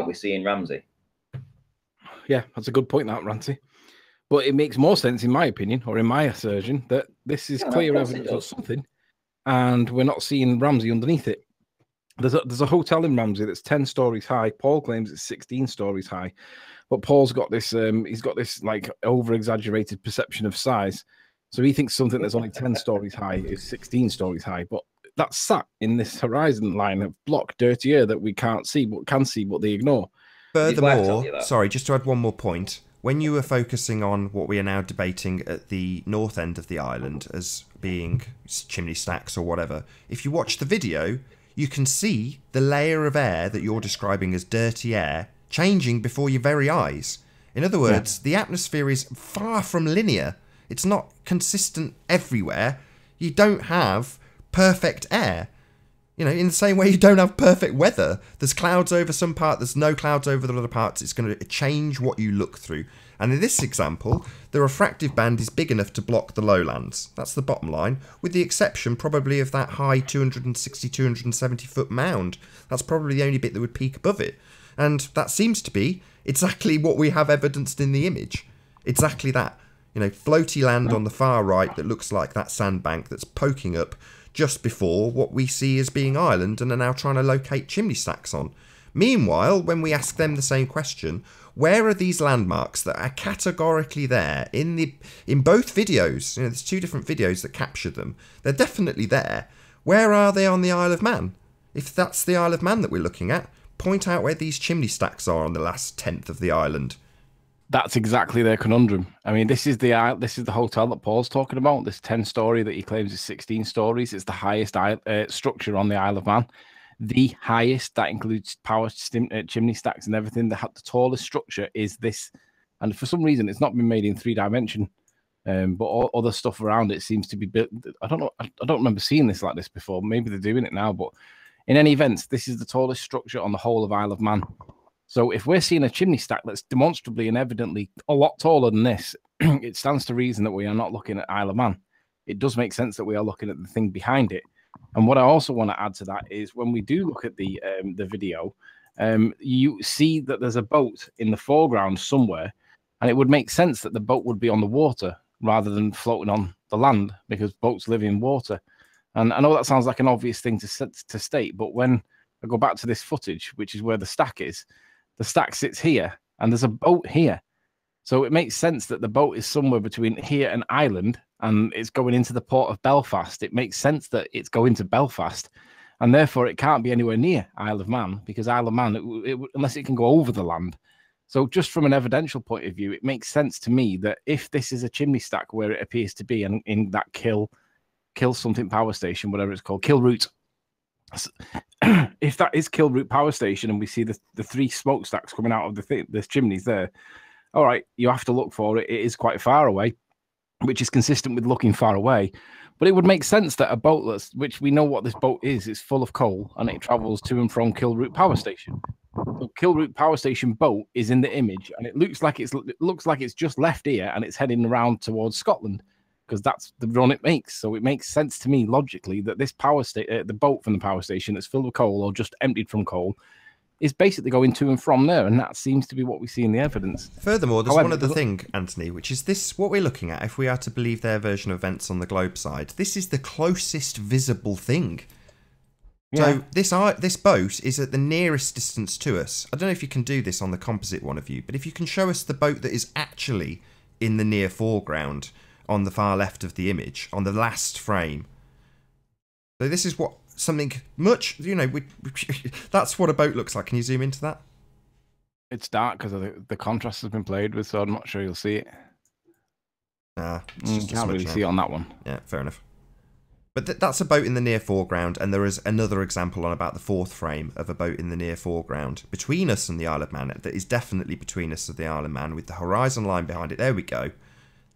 we seeing Ramsey? Yeah, that's a good point, that, Ramsey. But it makes more sense, in my opinion, or in my assertion, that this is clear evidence of something, and we're not seeing Ramsey underneath it. There's a hotel in Ramsey that's 10 stories high. Paul claims it's 16 stories high, but Paul's got this he's got this like over exaggerated perception of size. So he thinks something that's only 10 stories high is 16 stories high, but that's sat in this horizon line of block dirty air that we can't see, but can see, but they ignore. Furthermore, sorry, just to add one more point, when you were focusing on what we are now debating at the north end of the island as being chimney stacks or whatever, if you watch the video, you can see the layer of air that you're describing as dirty air changing before your very eyes. In other words, the atmosphere is far from linear. It's not consistent everywhere. You don't have perfect air. You know, in the same way you don't have perfect weather. There's clouds over some part, there's no clouds over the other parts. It's going to change what you look through. And in this example, the refractive band is big enough to block the lowlands. That's the bottom line, with the exception probably of that high 260, 270 foot mound. That's probably the only bit that would peak above it. And that seems to be exactly what we have evidenced in the image. Exactly that. You know, floaty land on the far right that looks like that sandbank that's poking up just before what we see as being Ireland and are now trying to locate chimney stacks on. Meanwhile, when we ask them the same question, where are these landmarks that are categorically there in both videos? You know, there's two different videos that capture them. They're definitely there. Where are they on the Isle of Man? If that's the Isle of Man that we're looking at, point out where these chimney stacks are on the last tenth of the island. That's exactly their conundrum. I mean, this is the hotel that Paul's talking about. This 10-story that he claims is 16 stories. It's the highest structure on the Isle of Man. The highest, that includes power chimney stacks and everything. The tallest structure is this, and for some reason, it's not been made in 3-dimension. But all other stuff around it seems to be built. I don't know. I don't remember seeing this like this before. Maybe they're doing it now, but in any event, this is the tallest structure on the whole of Isle of Man. So if we're seeing a chimney stack that's demonstrably and evidently a lot taller than this, it stands to reason that we are not looking at Isle of Man. It does make sense that we are looking at the thing behind it. And what I also want to add to that is when we do look at the video, you see that there's a boat in the foreground somewhere, and it would make sense that the boat would be on the water rather than floating on the land because boats live in water. And I know that sounds like an obvious thing to state, but when I go back to this footage, which is where the stack is, the stack sits here, and there's a boat here. So it makes sense that the boat is somewhere between here and Ireland, and it's going into the port of Belfast. It makes sense that it's going to Belfast, and therefore it can't be anywhere near Isle of Man, because Isle of Man, unless it can go over the land. So just from an evidential point of view, it makes sense to me that if this is a chimney stack where it appears to be, and in that kill something power station, whatever it's called, kill route, if that is Kill Route Power Station and we see the 3 smokestacks coming out of the chimneys there, all right, you have to look for it. It is quite far away, which is consistent with looking far away. But it would make sense that a boat, which we know what this boat is full of coal and it travels to and from Kill Route Power Station. So Kill Route Power Station boat is in the image, and it looks like it's just left here and it's heading around towards Scotland, because that's the run it makes. So it makes sense to me logically that this the boat from the power station that's filled with coal or just emptied from coal is basically going to and from there, and that seems to be what we see in the evidence. Furthermore, there's one other thing, Anthony, which is this, what we're looking at, if we are to believe their version of events on the globe side, this is the closest visible thing. So this boat is at the nearest distance to us. I don't know if you can do this on the composite one of you, but if you can show us the boat that is actually in the near foreground on the far left of the image, on the last frame. So this is what something much, that's what a boat looks like. Can you zoom into that? It's dark because the contrast has been played with, so I'm not sure you'll see it. Nah, you can't really see it on that one. Yeah, fair enough. But that's a boat in the near foreground, and there is another example on about the fourth frame of a boat in the near foreground between us and the Isle of Man. That is definitely between us and the Isle of Man with the horizon line behind it. There we go.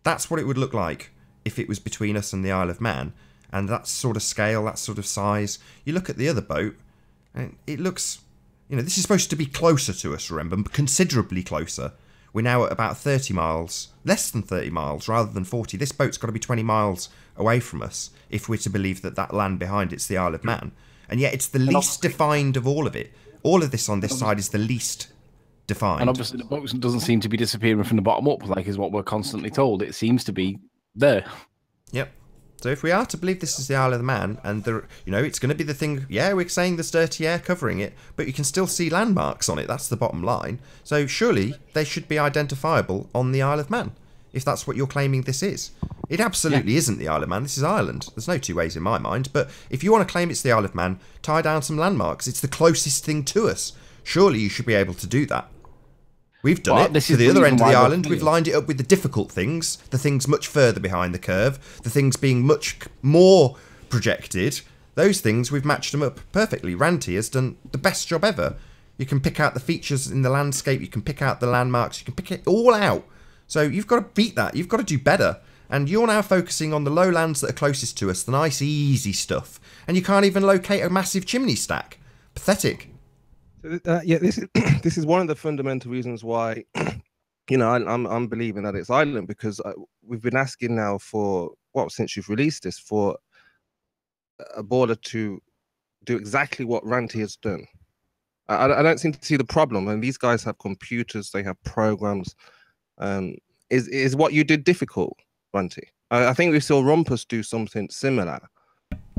That's what it would look like if it was between us and the Isle of Man, and that sort of scale, that sort of size. You look at the other boat, and it looks, this is supposed to be closer to us, remember, considerably closer. We're now at about 30 miles, less than 30 miles, rather than 40. This boat's got to be 20 miles away from us if we're to believe that land behind it's the Isle of Man. And yet it's the least defined of all of it. All of this on this side is the least defined. And obviously the boat doesn't seem to be disappearing from the bottom up, like is what we're constantly told. It seems to be there. Yep. So if we are to believe this is the Isle of Man, and it's going to be the thing, yeah, we're saying there's dirty air covering it, but you can still see landmarks on it. That's the bottom line. So surely they should be identifiable on the Isle of Man, if that's what you're claiming this is. It absolutely isn't the Isle of Man. This is Ireland. There's no two ways in my mind. But if you want to claim it's the Isle of Man, tie down some landmarks. It's the closest thing to us. Surely you should be able to do that. We've done it to the other end of the island. We've lined it up with the difficult things, the things much further behind the curve, the things being much more projected. Those things, we've matched them up perfectly. Ranty has done the best job ever. You can pick out the features in the landscape, you can pick out the landmarks, you can pick it all out. So you've got to beat that. You've got to do better. And you're now focusing on the lowlands that are closest to us, the nice, easy stuff. And you can't even locate a massive chimney stack. Pathetic. Yeah, this is one of the fundamental reasons why, I'm believing that it's Ireland, because we've been asking now since you've released this, for a border to do exactly what Ranty has done. I don't seem to see the problem. And these guys have computers, they have programs. Is what you did difficult, Ranty? I think we saw Rumpus do something similar.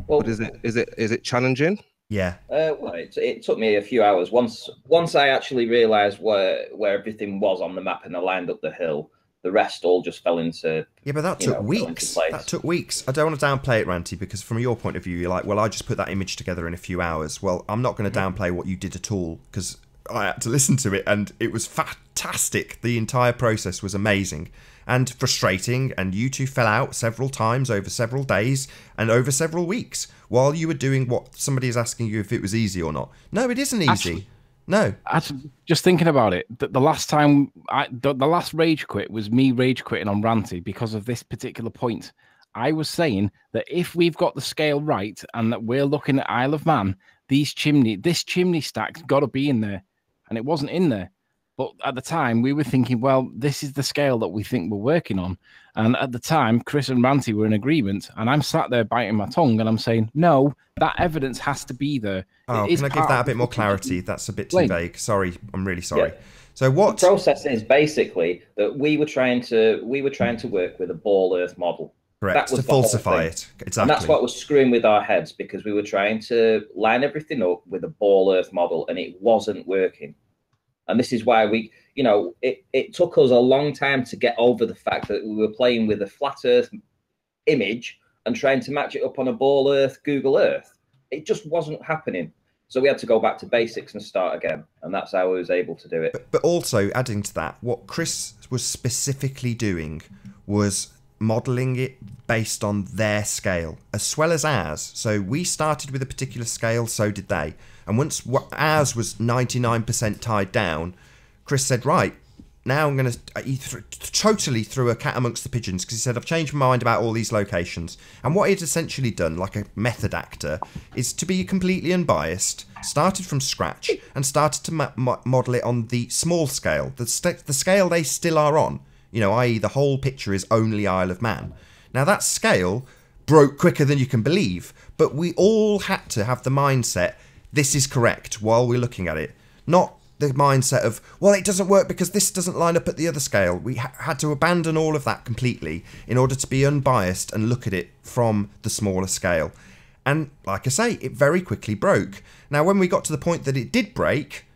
Well, but is it challenging? Yeah. Well, it took me a few hours. Once I actually realised where everything was on the map and I lined up the hill, the rest all just fell into. Yeah, but that took weeks. That took weeks. I don't want to downplay it, Ranty, because from your point of view, you're like, well, I just put that image together in a few hours. Well, I'm not going to downplay what you did at all, because I had to listen to it, and it was fantastic. The entire process was amazing and frustrating, and you two fell out several times over several days and over several weeks while you were doing what somebody is asking you if it was easy or not. No, it isn't easy. Actually, no. Just thinking about it, the last time, the last rage quit was me rage quitting on Ranty because of this particular point. I was saying that if we've got the scale right and that we're looking at Isle of Man, this chimney stack's got to be in there, and it wasn't in there. But at the time, we were thinking, well, this is the scale that we think we're working on. And at the time, Chris and Ranty were in agreement. And I'm sat there biting my tongue and I'm saying, no, that evidence has to be there. Oh, can I give that a bit more clarity? That's a bit too vague. Sorry, I'm really sorry. Yeah. So what the process is basically that we were trying to work with a ball earth model. Correct, to falsify it. Exactly. And that's what was screwing with our heads, because we were trying to line everything up with a ball earth model and it wasn't working. And this is why it took us a long time to get over the fact that we were playing with a flat earth image and trying to match it up on a ball earth Google Earth. It just wasn't happening. So we had to go back to basics and start again. And that's how I was able to do it. But also, adding to that, what Chris was specifically doing was modelling it based on their scale, as well as ours. So we started with a particular scale, so did they. And once ours was 99% tied down, Chris said, right, now I'm going to... He totally threw a cat amongst the pigeons, because he said, I've changed my mind about all these locations. And what he'd essentially done, like a method actor, is to be completely unbiased, started from scratch, and started to model it on the small scale, the scale they still are on, i.e. the whole picture is only Isle of Man. Now, that scale broke quicker than you can believe, but we all had to have the mindset, this is correct, while we're looking at it. Not the mindset of, well, it doesn't work because this doesn't line up at the other scale. We had to abandon all of that completely in order to be unbiased and look at it from the smaller scale. And like I say, it very quickly broke. Now, when we got to the point that it did break,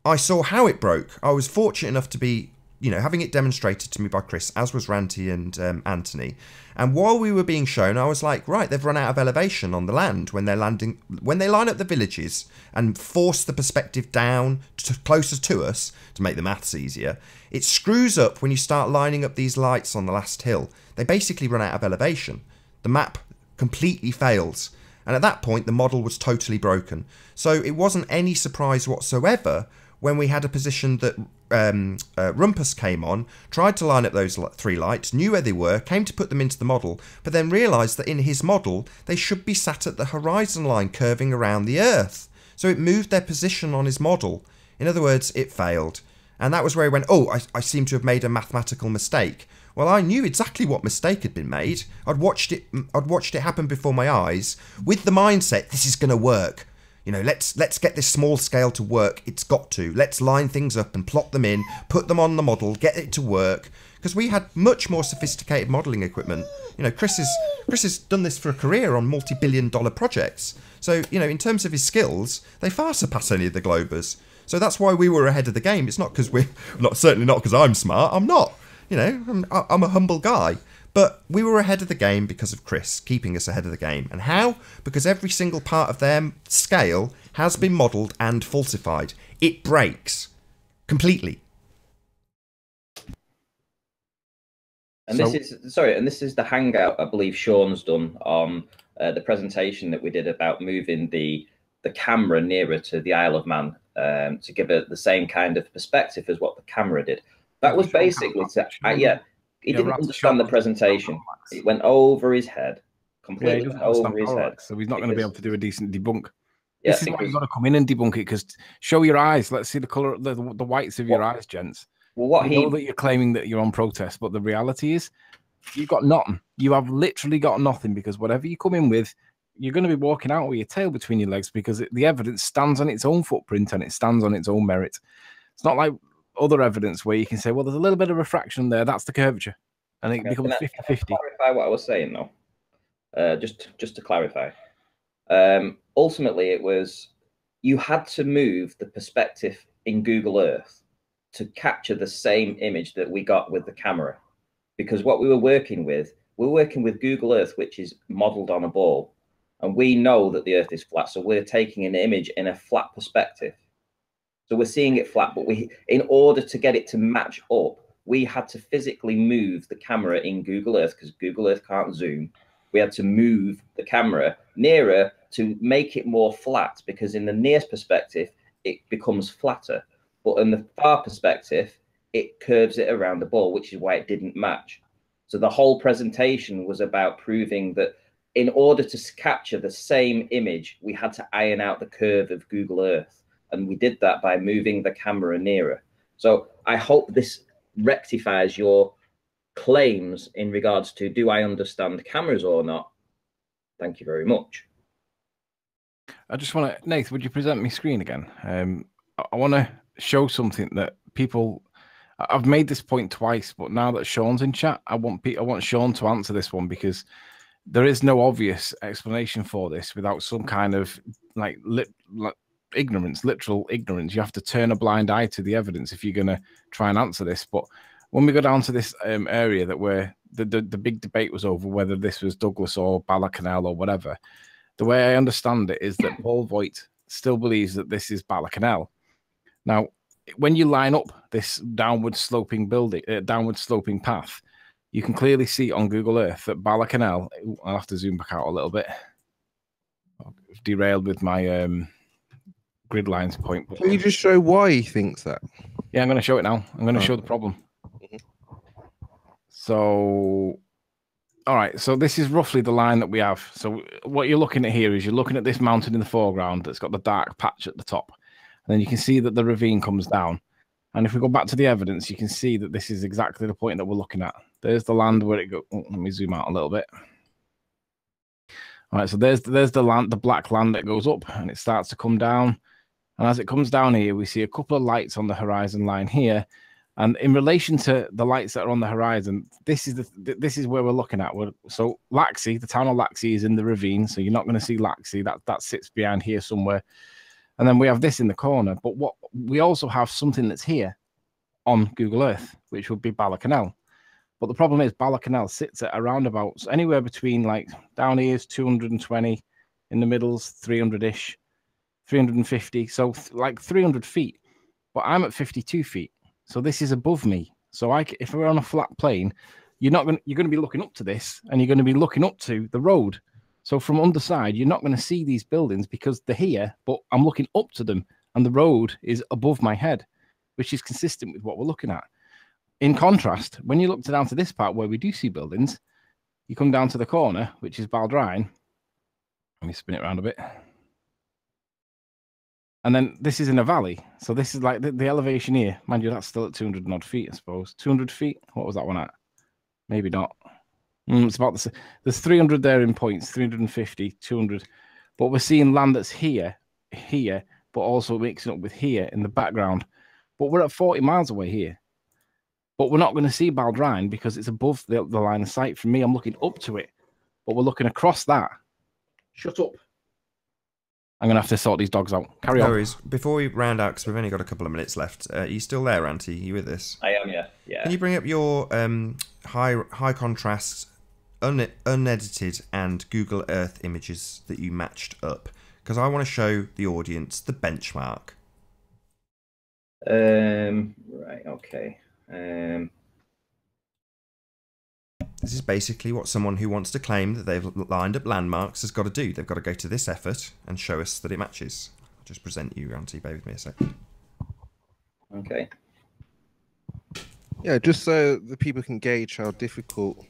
I saw how it broke. I was fortunate enough to be, you know, having it demonstrated to me by Chris, as was Ranty and Anthony. And while we were being shown, I was like, right, they've run out of elevation on the land when they're landing, when they line up the villages and force the perspective down closer to us to make the maths easier. It screws up when you start lining up these lights on the last hill. They basically run out of elevation. The map completely fails. And at that point, the model was totally broken. So it wasn't any surprise whatsoever when we had a position that Rumpus came on, tried to line up those 3 lights, knew where they were, came to put them into the model, but then realised that in his model, they should be sat at the horizon line curving around the Earth. So it moved their position on his model. In other words, it failed. And that was where he went, oh, I seem to have made a mathematical mistake. Well, I knew exactly what mistake had been made. I'd watched it happen before my eyes with the mindset, this is going to work. You know, let's get this small scale to work. It's got to. Let's line things up and plot them in, put them on the model, get it to work. Because we had much more sophisticated modelling equipment. You know, Chris has done this for a career on multi-billion-dollar projects. So, you know, in terms of his skills, they far surpass any of the Globers. So that's why we were ahead of the game. It's not because certainly not because I'm smart. I'm not. You know, I'm a humble guy. But we were ahead of the game because of Chris keeping us ahead of the game. And how? Because every single part of their scale has been modelled and falsified. It breaks completely. And this is the hangout I believe Sean's done on the presentation that we did about moving the camera nearer to the Isle of Man to give it the same kind of perspective as what the camera did. That was basically he didn't understand the presentation. It went over his head, completely over his head. So he's not going to be able to do a decent debunk. Yeah, this is why you've got to come in and debunk it, because show your eyes. Let's see the colour, the whites of your eyes, gents. Well, I know that you're claiming that you're on protest, but the reality is you've got nothing. You have literally got nothing, because whatever you come in with, you're going to be walking out with your tail between your legs, because the evidence stands on its own footprint and it stands on its own merit. It's not like other evidence where you can say, well, there's a little bit of refraction there, that's the curvature, and it becomes 50-50. Clarify what I was saying though, just to clarify. Ultimately, it was you had to move the perspective in Google Earth to capture the same image that we got with the camera, because what we were working with Google Earth, which is modeled on a ball, and we know that the Earth is flat, so we're taking an image in a flat perspective. So we're seeing it flat, but in order to get it to match up, we had to physically move the camera in Google Earth, because Google Earth can't zoom. We had to move the camera nearer to make it more flat, because in the near perspective, it becomes flatter. But in the far perspective, it curves it around the ball, which is why it didn't match. So the whole presentation was about proving that in order to capture the same image, we had to iron out the curve of Google Earth. And we did that by moving the camera nearer. So I hope this rectifies your claims in regards to, do I understand cameras or not? Thank you very much. I just want to, Nathan, would you present me screen again? I want to show something that people, I've made this point twice, but now that Sean's in chat, I want Sean to answer this one, because there is no obvious explanation for this without some kind of ignorance, literal ignorance. You have to turn a blind eye to the evidence if you're going to try and answer this. But when we go down to this area that where the big debate was over whether this was Douglas or Bala-Canal or whatever, the way I understand it is that Paul Voigt still believes that this is Bala-Canal. Now, when you line up this downward sloping path, you can clearly see on Google Earth that Bala-Canal, I'll have to zoom back out a little bit. I've derailed with my grid lines point. Can you just show why he thinks that? Yeah, I'm going to show it now. I'm going to show the problem. So, all right. So this is roughly the line that we have. So what you're looking at here is you're looking at this mountain in the foreground that's got the dark patch at the top. And then you can see that the ravine comes down. And if we go back to the evidence, you can see that this is exactly the point that we're looking at. There's the land where it goes. Oh, let me zoom out a little bit. All right. So there's the land, the black land that goes up, and it starts to come down. And as it comes down here, we see a couple of lights on the horizon line here. And in relation to the lights that are on the horizon, this is where we're looking at. So Laxey, the town of Laxey is in the ravine, so you're not going to see Laxey. That sits behind here somewhere. And then we have this in the corner. But what we also have something that's here on Google Earth, which would be Bala-Canal. But the problem is Bala-Canal sits at around about anywhere between, like, down here is 220, in the middle's 300-ish, 350, so like 300 feet. But I'm at 52 feet. So this is above me. So if we're on a flat plane, you're going to be looking up to this, and you're going to be looking up to the road. So from underside, you're not going to see these buildings because they're here, but I'm looking up to them, and the road is above my head, which is consistent with what we're looking at. In contrast, when you look down to this part where we do see buildings, you come down to the corner, which is Baldrine. Let me spin it around a bit. And then this is in a valley. So this is like the elevation here. Mind you, that's still at 200 and odd feet, I suppose. 200 feet? What was that one at? Maybe not. It's about the same. There's 300 there in points, 350, 200. But we're seeing land that's here, but also mixing up with here in the background. But we're at 40 miles away here. But we're not going to see Baldrine because it's above the line of sight. For me, I'm looking up to it. But we're looking across that. Shut up. I'm going to have to sort these dogs out. Carry on. No worries. Before we round out, because we've only got a couple of minutes left, are you still there, Auntie? Are you with us? I am, yeah. Can you bring up your high contrast, unedited, and Google Earth images that you matched up? Because I want to show the audience the benchmark. Right, okay. This is basically what someone who wants to claim that they've lined up landmarks has got to do. They've got to go to this effort and show us that it matches. I'll just present you, Auntie. Bear with me a second. Okay. Yeah, just so the people can gauge how difficult,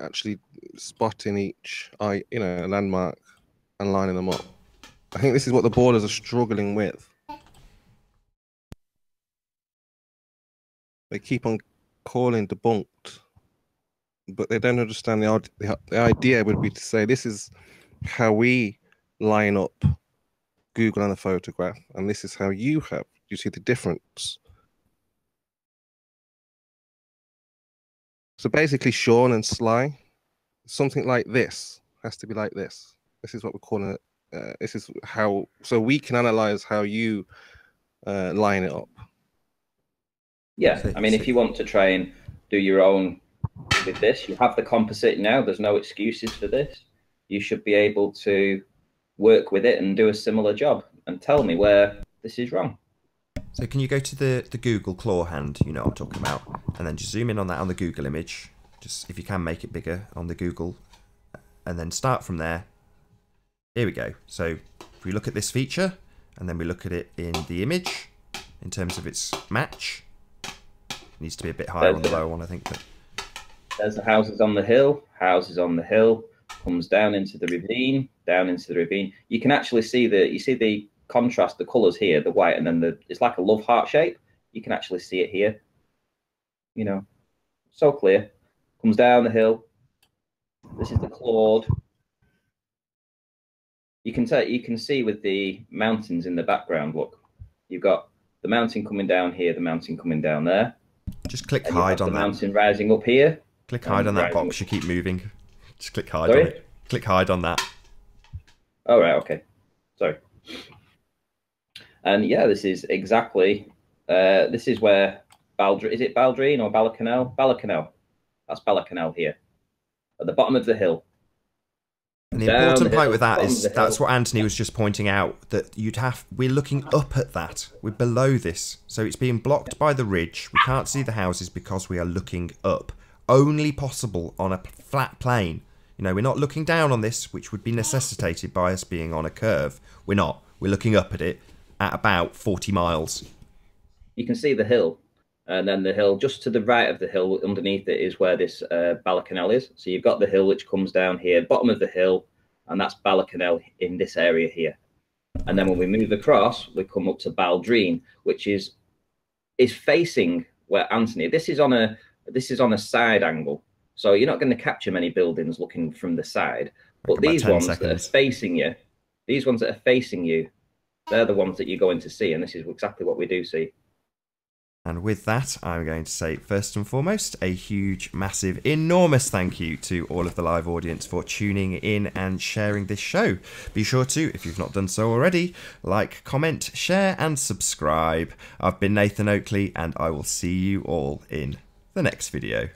actually spotting each, landmark and lining them up. I think this is what the borders are struggling with. They keep on calling debunked, but they don't understand the idea would be to say this is how we line up Google and a photograph, and this is how you have. You see the difference. So basically, Sean and Sly, something like this has to be like this. This is what we're calling it. This is how, so we can analyze how you line it up. Yeah, I mean, if you want to try and do your own with this, you have the composite now. There's no excuses for this. You should be able to work with it and do a similar job and tell me where this is wrong. So can you go to the Google claw hand, you know what I'm talking about, and then just zoom in on that on the Google image, just if you can make it bigger on the Google, and then start from there. Here we go. So if we look at this feature, and then we look at it in the image, in terms of its match, it needs to be a bit higher on the lower one, I think. But there's the houses on the hill, comes down into the ravine, You can actually see the contrast, the colours here, the white, and then it's like a love heart shape. You can actually see it here. So clear. Comes down the hill. This is the Claude. You can see with the mountains in the background. Look, you've got the mountain coming down here, the mountain coming down there. Just click hide on that. The mountain rising up here. Click hide on that box. You keep moving. Just click hide on it. Click hide on that. Oh, right, okay. Sorry. And yeah, this is exactly, this is where is it Baldrine or Bala-Canal? Bala-Canal. That's Bala-Canal here, at the bottom of the hill. And the important point with that is that's what Anthony was just pointing out, that we're looking up at that. We're below this. So it's being blocked by the ridge. We can't see the houses because we are looking up. Only possible on a flat plane. We're not looking down on this, which would be necessitated by us being on a curve. We're not. We're looking up at it at about 40 miles. You can see the hill, and then the hill just to the right of the hill underneath it is where this Bala-Canal is. So you've got the hill which comes down here, bottom of the hill, and that's Bala-Canal in this area here. And then when we move across, we come up to Baldrine, which is facing where Anthony. This is on a side angle. So you're not going to capture many buildings looking from the side, but these ones that are facing you, they're the ones that you're going to see, and this is exactly what we do see. And with that, I'm going to say, first and foremost, a huge, massive, enormous thank you to all of the live audience for tuning in and sharing this show. Be sure to, if you've not done so already, like, comment, share, and subscribe. I've been Nathan Oakley, and I will see you all in the next video.